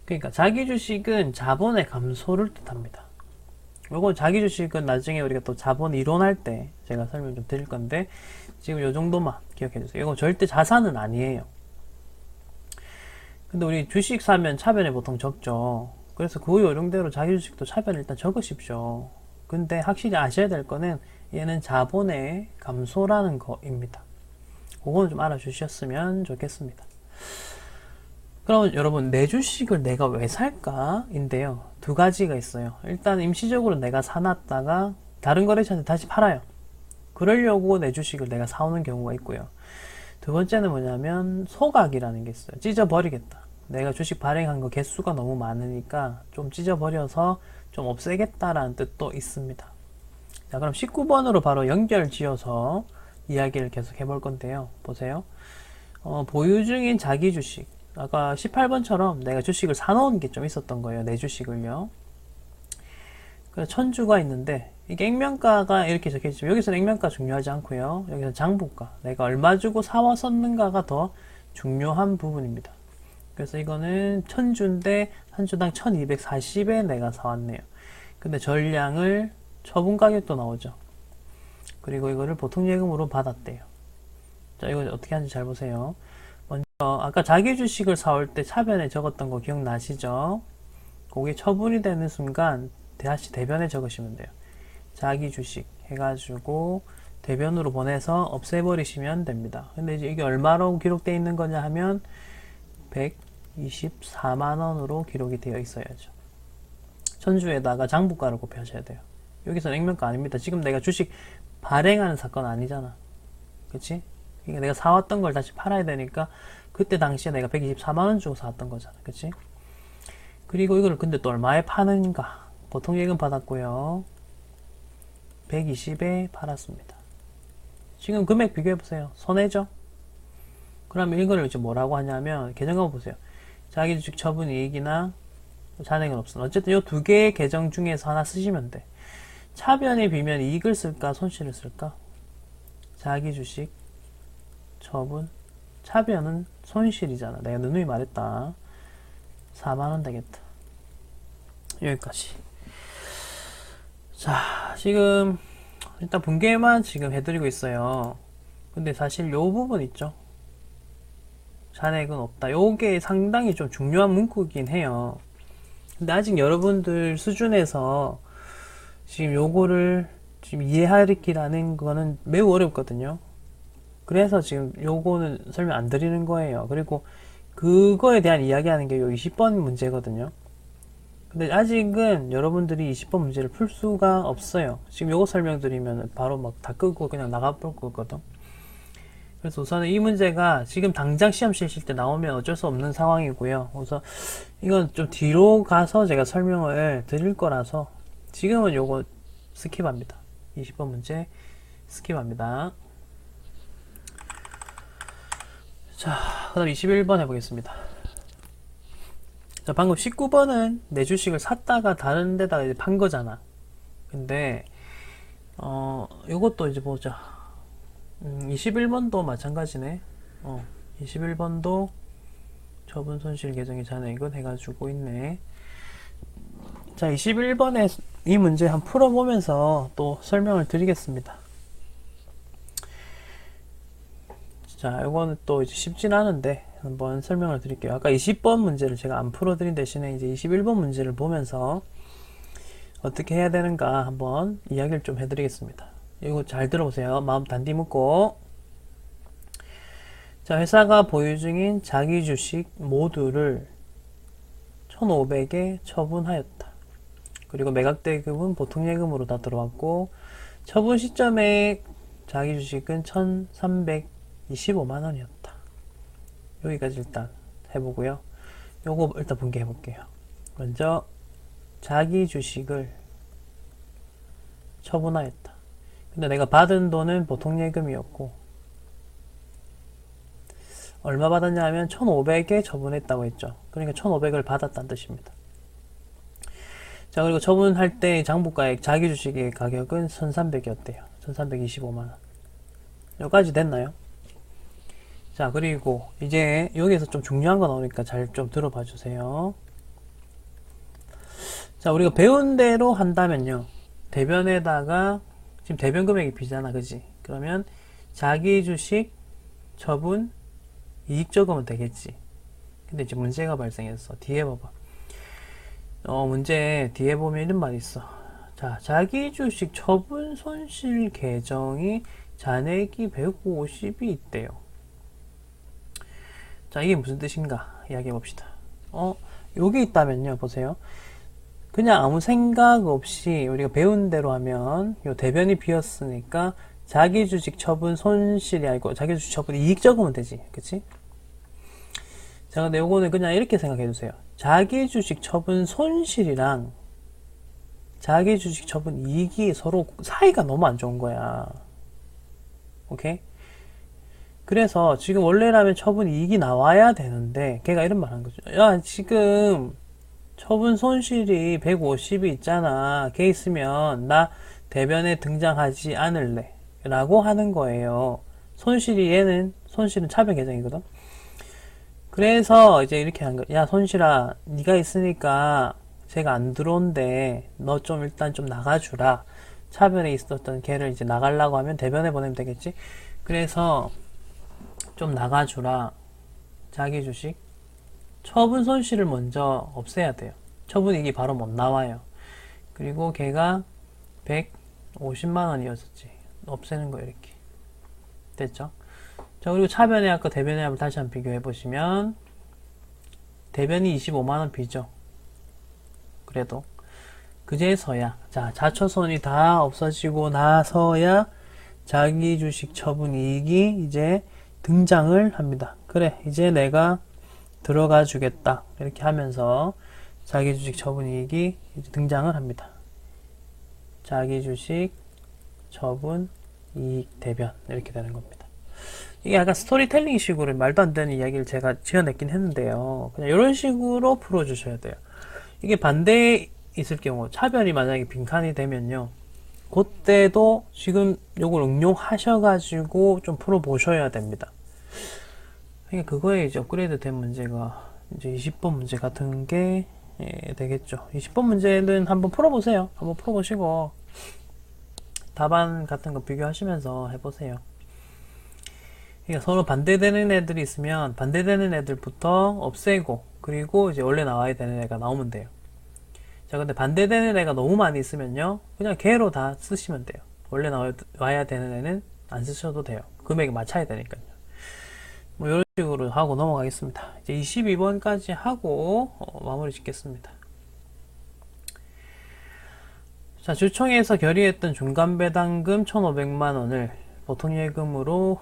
그러니까 자기 주식은 자본의 감소를 뜻합니다. 요거 자기 주식은 나중에 우리가 또 자본 이론할 때 제가 설명 좀 드릴 건데 지금 요 정도만 기억해 주세요. 이거 절대 자산은 아니에요. 근데 우리 주식 사면 차변에 보통 적죠. 그래서 그 요령대로 자기 주식도 차변에 일단 적으십시오. 근데 확실히 아셔야 될 거는 얘는 자본의 감소라는 거입니다. 그거는 좀 알아주셨으면 좋겠습니다. 그럼 여러분, 내 주식을 내가 왜 살까? 인데요. 두 가지가 있어요. 일단 임시적으로 내가 사놨다가 다른 거래처한테 다시 팔아요. 그러려고 내 주식을 내가 사오는 경우가 있고요. 두 번째는 뭐냐면 소각이라는 게 있어요. 찢어버리겠다. 내가 주식 발행한 거 개수가 너무 많으니까 좀 찢어버려서 좀 없애겠다라는 뜻도 있습니다. 자, 그럼 19번으로 바로 연결 지어서 이야기를 계속 해볼 건데요. 보세요. 보유 중인 자기 주식. 아까 18번처럼 내가 주식을 사놓은 게 좀 있었던 거예요. 내 주식을요. 그래서 1000주가 있는데, 이게 액면가가 이렇게 적혀있죠. 여기서는 액면가 중요하지 않고요. 여기서 장부가. 내가 얼마 주고 사왔었는가가 더 중요한 부분입니다. 그래서 이거는 1000주인데, 한 주당 1240에 내가 사왔네요. 근데 전량을 처분 가격도 나오죠. 그리고 이거를 보통 예금으로 받았대요. 자, 이거 어떻게 하는지 잘 보세요. 먼저 아까 자기 주식을 사올 때 차변에 적었던 거 기억나시죠? 그게 처분이 되는 순간 다시 대변에 적으시면 돼요. 자기 주식 해가지고 대변으로 보내서 없애버리시면 됩니다. 근데 이제 이게 얼마로 기록되어 있는 거냐 하면 124만원으로 기록이 되어 있어야죠. 1000주에다가 장부가를 곱하셔야 돼요. 여기서는 액면가 아닙니다. 지금 내가 주식 발행하는 사건 아니잖아. 그치? 그러니까 내가 사왔던 걸 다시 팔아야 되니까 그때 당시에 내가 124만원 주고 사왔던 거잖아. 그치? 그리고 이걸 근데 또 얼마에 파는가? 보통 예금 받았고요. 120에 팔았습니다. 지금 금액 비교해보세요. 손해죠? 그러면 이거를 이제 뭐라고 하냐면 계정가 보세요. 자기 주식 처분 이익이나 잔액은 없어. 어쨌든 이 두 개의 계정 중에서 하나 쓰시면 돼. 차변에 비면 이익을 쓸까 손실을 쓸까? 자기 주식 처분 차변은 손실이잖아. 내가 누누이 말했다. 4만원 되겠다. 여기까지. 자, 지금 일단 분개만 지금 해드리고 있어요. 근데 사실 요 부분 있죠. 잔액은 없다. 요게 상당히 좀 중요한 문구이긴 해요. 근데 아직 여러분들 수준에서 지금 요거를 지금 이해하기라는 거는 매우 어렵거든요. 그래서 지금 요거는 설명 안 드리는 거예요. 그리고 그거에 대한 이야기하는 게 요 20번 문제거든요. 근데 아직은 여러분들이 20번 문제를 풀 수가 없어요. 지금 요거 설명드리면 바로 막 다 끄고 그냥 나가볼 거거든. 그래서 우선은 이 문제가 지금 당장 시험 치실 때 나오면 어쩔 수 없는 상황이고요. 그래서 이건 좀 뒤로 가서 제가 설명을 드릴 거라서 지금은 요거 스킵합니다. 20번 문제 스킵합니다. 자, 그 다음 21번 해보겠습니다. 자, 방금 19번은 내 주식을 샀다가 다른 데다가 이제 판 거잖아. 근데 요것도 이제 보자. 21번도 마찬가지네. 21번도 처분 손실 계정의 잔액은 해가지고 있네. 자, 21번에 이 문제 한번 풀어보면서 또 설명을 드리겠습니다. 자, 이거는 또 이제 쉽진 않은데 한번 설명을 드릴게요. 아까 20번 문제를 제가 안 풀어드린 대신에 이제 21번 문제를 보면서 어떻게 해야 되는가 한번 이야기를 좀 해드리겠습니다. 이거 잘 들어보세요. 마음 단디 묶고. 자, 회사가 보유 중인 자기 주식 모두를 1,500에 처분하였다. 그리고 매각대금은 보통예금으로 다 들어왔고, 처분 시점에 자기 주식은 1,325만 원이었다. 여기까지 일단 해보고요. 요거 일단 분개해 볼게요. 먼저 자기 주식을 처분하였다. 근데 내가 받은 돈은 보통예금이었고, 얼마 받았냐 하면 1,500에 처분했다고 했죠. 그러니까 1,500을 받았다는 뜻입니다. 자, 그리고 처분할 때 장부가액 자기 주식의 가격은 1,300이었대요. 1,325만원. 여기까지 됐나요? 자, 그리고 이제 여기에서 좀 중요한 거 나오니까 잘 좀 들어봐 주세요. 자, 우리가 배운 대로 한다면요. 대변에다가 지금 대변 금액이 비잖아, 그지? 그러면 자기 주식 처분 이익 적으면 되겠지. 근데 이제 문제가 발생했어. 뒤에 봐봐. 문제 뒤에 보면 이런 말이 있어. 자, 자기 주식 처분 손실 계정이 잔액이 150이 있대요. 자, 이게 무슨 뜻인가 이야기해 봅시다. 여기 있다면요, 보세요. 그냥 아무 생각 없이 우리가 배운 대로 하면 요 대변이 비었으니까 자기 주식 처분 손실이 아니고 자기 주식 처분 이익 적으면 되지, 그치? 자, 근데 요거는 그냥 이렇게 생각해 주세요. 자기 주식 처분 손실이랑 자기 주식 처분 이익이 서로 사이가 너무 안 좋은 거야. 오케이? 그래서 지금 원래라면 처분 이익이 나와야 되는데 걔가 이런 말 한 거죠. 야, 지금 처분 손실이 150이 있잖아. 걔 있으면 나 대변에 등장하지 않을래 라고 하는 거예요. 얘는 손실은 차별 계정이거든. 그래서 이제 이렇게 한 거야. 야, 손실아, 네가 있으니까 제가 안 들어온대. 너 좀 일단 좀 나가주라. 차변에 있었던 걔를 이제 나가려고 하면 대변에 보내면 되겠지. 그래서 좀 나가주라. 자기 주식 처분 손실을 먼저 없애야 돼요. 처분 이익이 바로 못 나와요. 그리고 걔가 150만 원이었었지. 없애는 거 이렇게 됐죠. 자, 그리고 차변에 아까 대변에 한번 다시 한번 비교해 보시면 대변이 25만 원 비죠. 그래도 그제서야 자, 자초손이 다 없어지고 나서야 자기 주식 처분 이익이 이제 등장을 합니다. 그래, 이제 내가 들어가 주겠다. 이렇게 하면서 자기 주식 처분 이익이 이제 등장을 합니다. 자기 주식 처분 이익 대변 이렇게 되는 겁니다. 이게 약간 스토리텔링 식으로 말도 안 되는 이야기를 제가 지어냈긴 했는데요. 그냥 이런 식으로 풀어주셔야 돼요. 이게 반대에 있을 경우 차변이 만약에 빈칸이 되면요. 그때도 지금 요걸 응용하셔가지고 좀 풀어보셔야 됩니다. 그러니까 그거에 이제 업그레이드 된 문제가 이제 20번 문제 같은 게 되겠죠. 20번 문제는 한번 풀어보세요. 한번 풀어보시고 답안 같은 거 비교하시면서 해보세요. 그러니까 서로 반대되는 애들이 있으면 반대되는 애들부터 없애고 그리고 이제 원래 나와야 되는 애가 나오면 돼요. 자, 근데 반대되는 애가 너무 많이 있으면요. 그냥 걔로 다 쓰시면 돼요. 원래 나와야 되는 애는 안 쓰셔도 돼요. 금액이 맞춰야 되니까요. 뭐 이런 식으로 하고 넘어가겠습니다. 이제 22번까지 하고 마무리 짓겠습니다. 자, 주총에서 결의했던 중간배당금 1,500만 원을 보통예금으로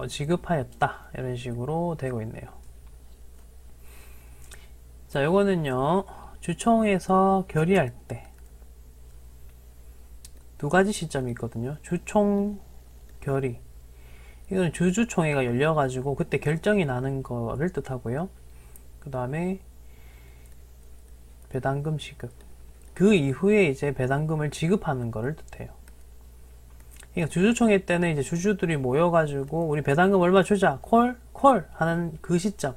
지급하였다. 이런 식으로 되고 있네요. 자, 요거는요. 주총에서 결의할 때 두 가지 시점이 있거든요. 주총 결의. 이거는 주주총회가 열려가지고 그때 결정이 나는 거를 뜻하고요. 그 다음에 배당금 지급. 그 이후에 이제 배당금을 지급하는 거를 뜻해요. 그러니까 주주총회 때는 이제 주주들이 모여가지고 우리 배당금 얼마 주자. 콜 하는 그 시점.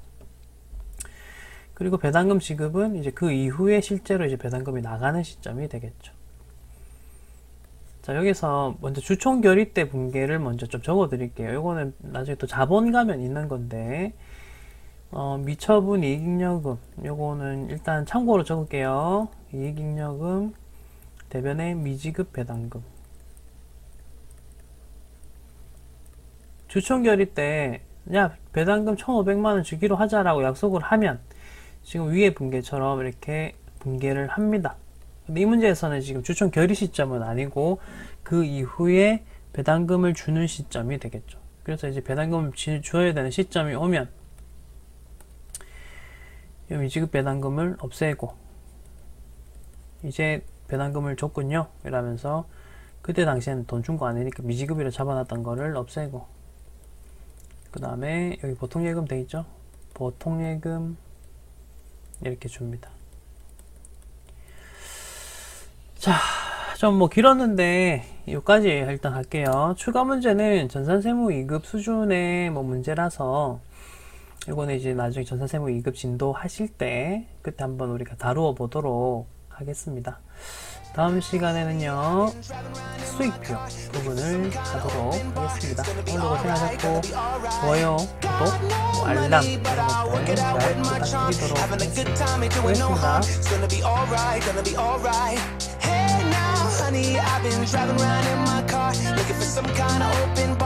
그리고 배당금 지급은 이제 그 이후에 실제로 이제 배당금이 나가는 시점이 되겠죠. 자, 여기서 먼저 주총 결의 때 분계를 먼저 좀 적어 드릴게요. 요거는 나중에 또 자본 가면 있는 건데, 미처분 이익잉여금. 요거는 일단 참고로 적을게요. 이익잉여금 대변의 미지급 배당금. 주총 결의 때, 야, 배당금 1,500만원 주기로 하자라고 약속을 하면, 지금 위에 분계처럼 이렇게 분계를 합니다. 근데 이 문제에서는 지금 주총 결의 시점은 아니고, 그 이후에 배당금을 주는 시점이 되겠죠. 그래서 이제 배당금을 줘야 되는 시점이 오면, 이 미지급 배당금을 없애고, 이제 배당금을 줬군요. 이러면서, 그때 당시에는 돈 준 거 아니니까 미지급으로 잡아놨던 거를 없애고, 그 다음에 여기 보통예금 되어있죠? 보통예금 이렇게 줍니다. 자, 좀 뭐 길었는데 여기까지 일단 할게요. 추가 문제는 전산세무 2급 수준의 뭐 문제라서 이거는 이제 나중에 전산세무 2급 진도 하실 때 그때 한번 우리가 다루어 보도록 하겠습니다. 다음 시간에는요, 수익표 부분을 하도록 하겠습니다. 오늘도 고생하셨고, 좋아요, 구독, 알람 이런 것들 잘 부탁드리도록 하겠습니다. Hey now, honey, I've been driving around in my car looking for some kind of open bar.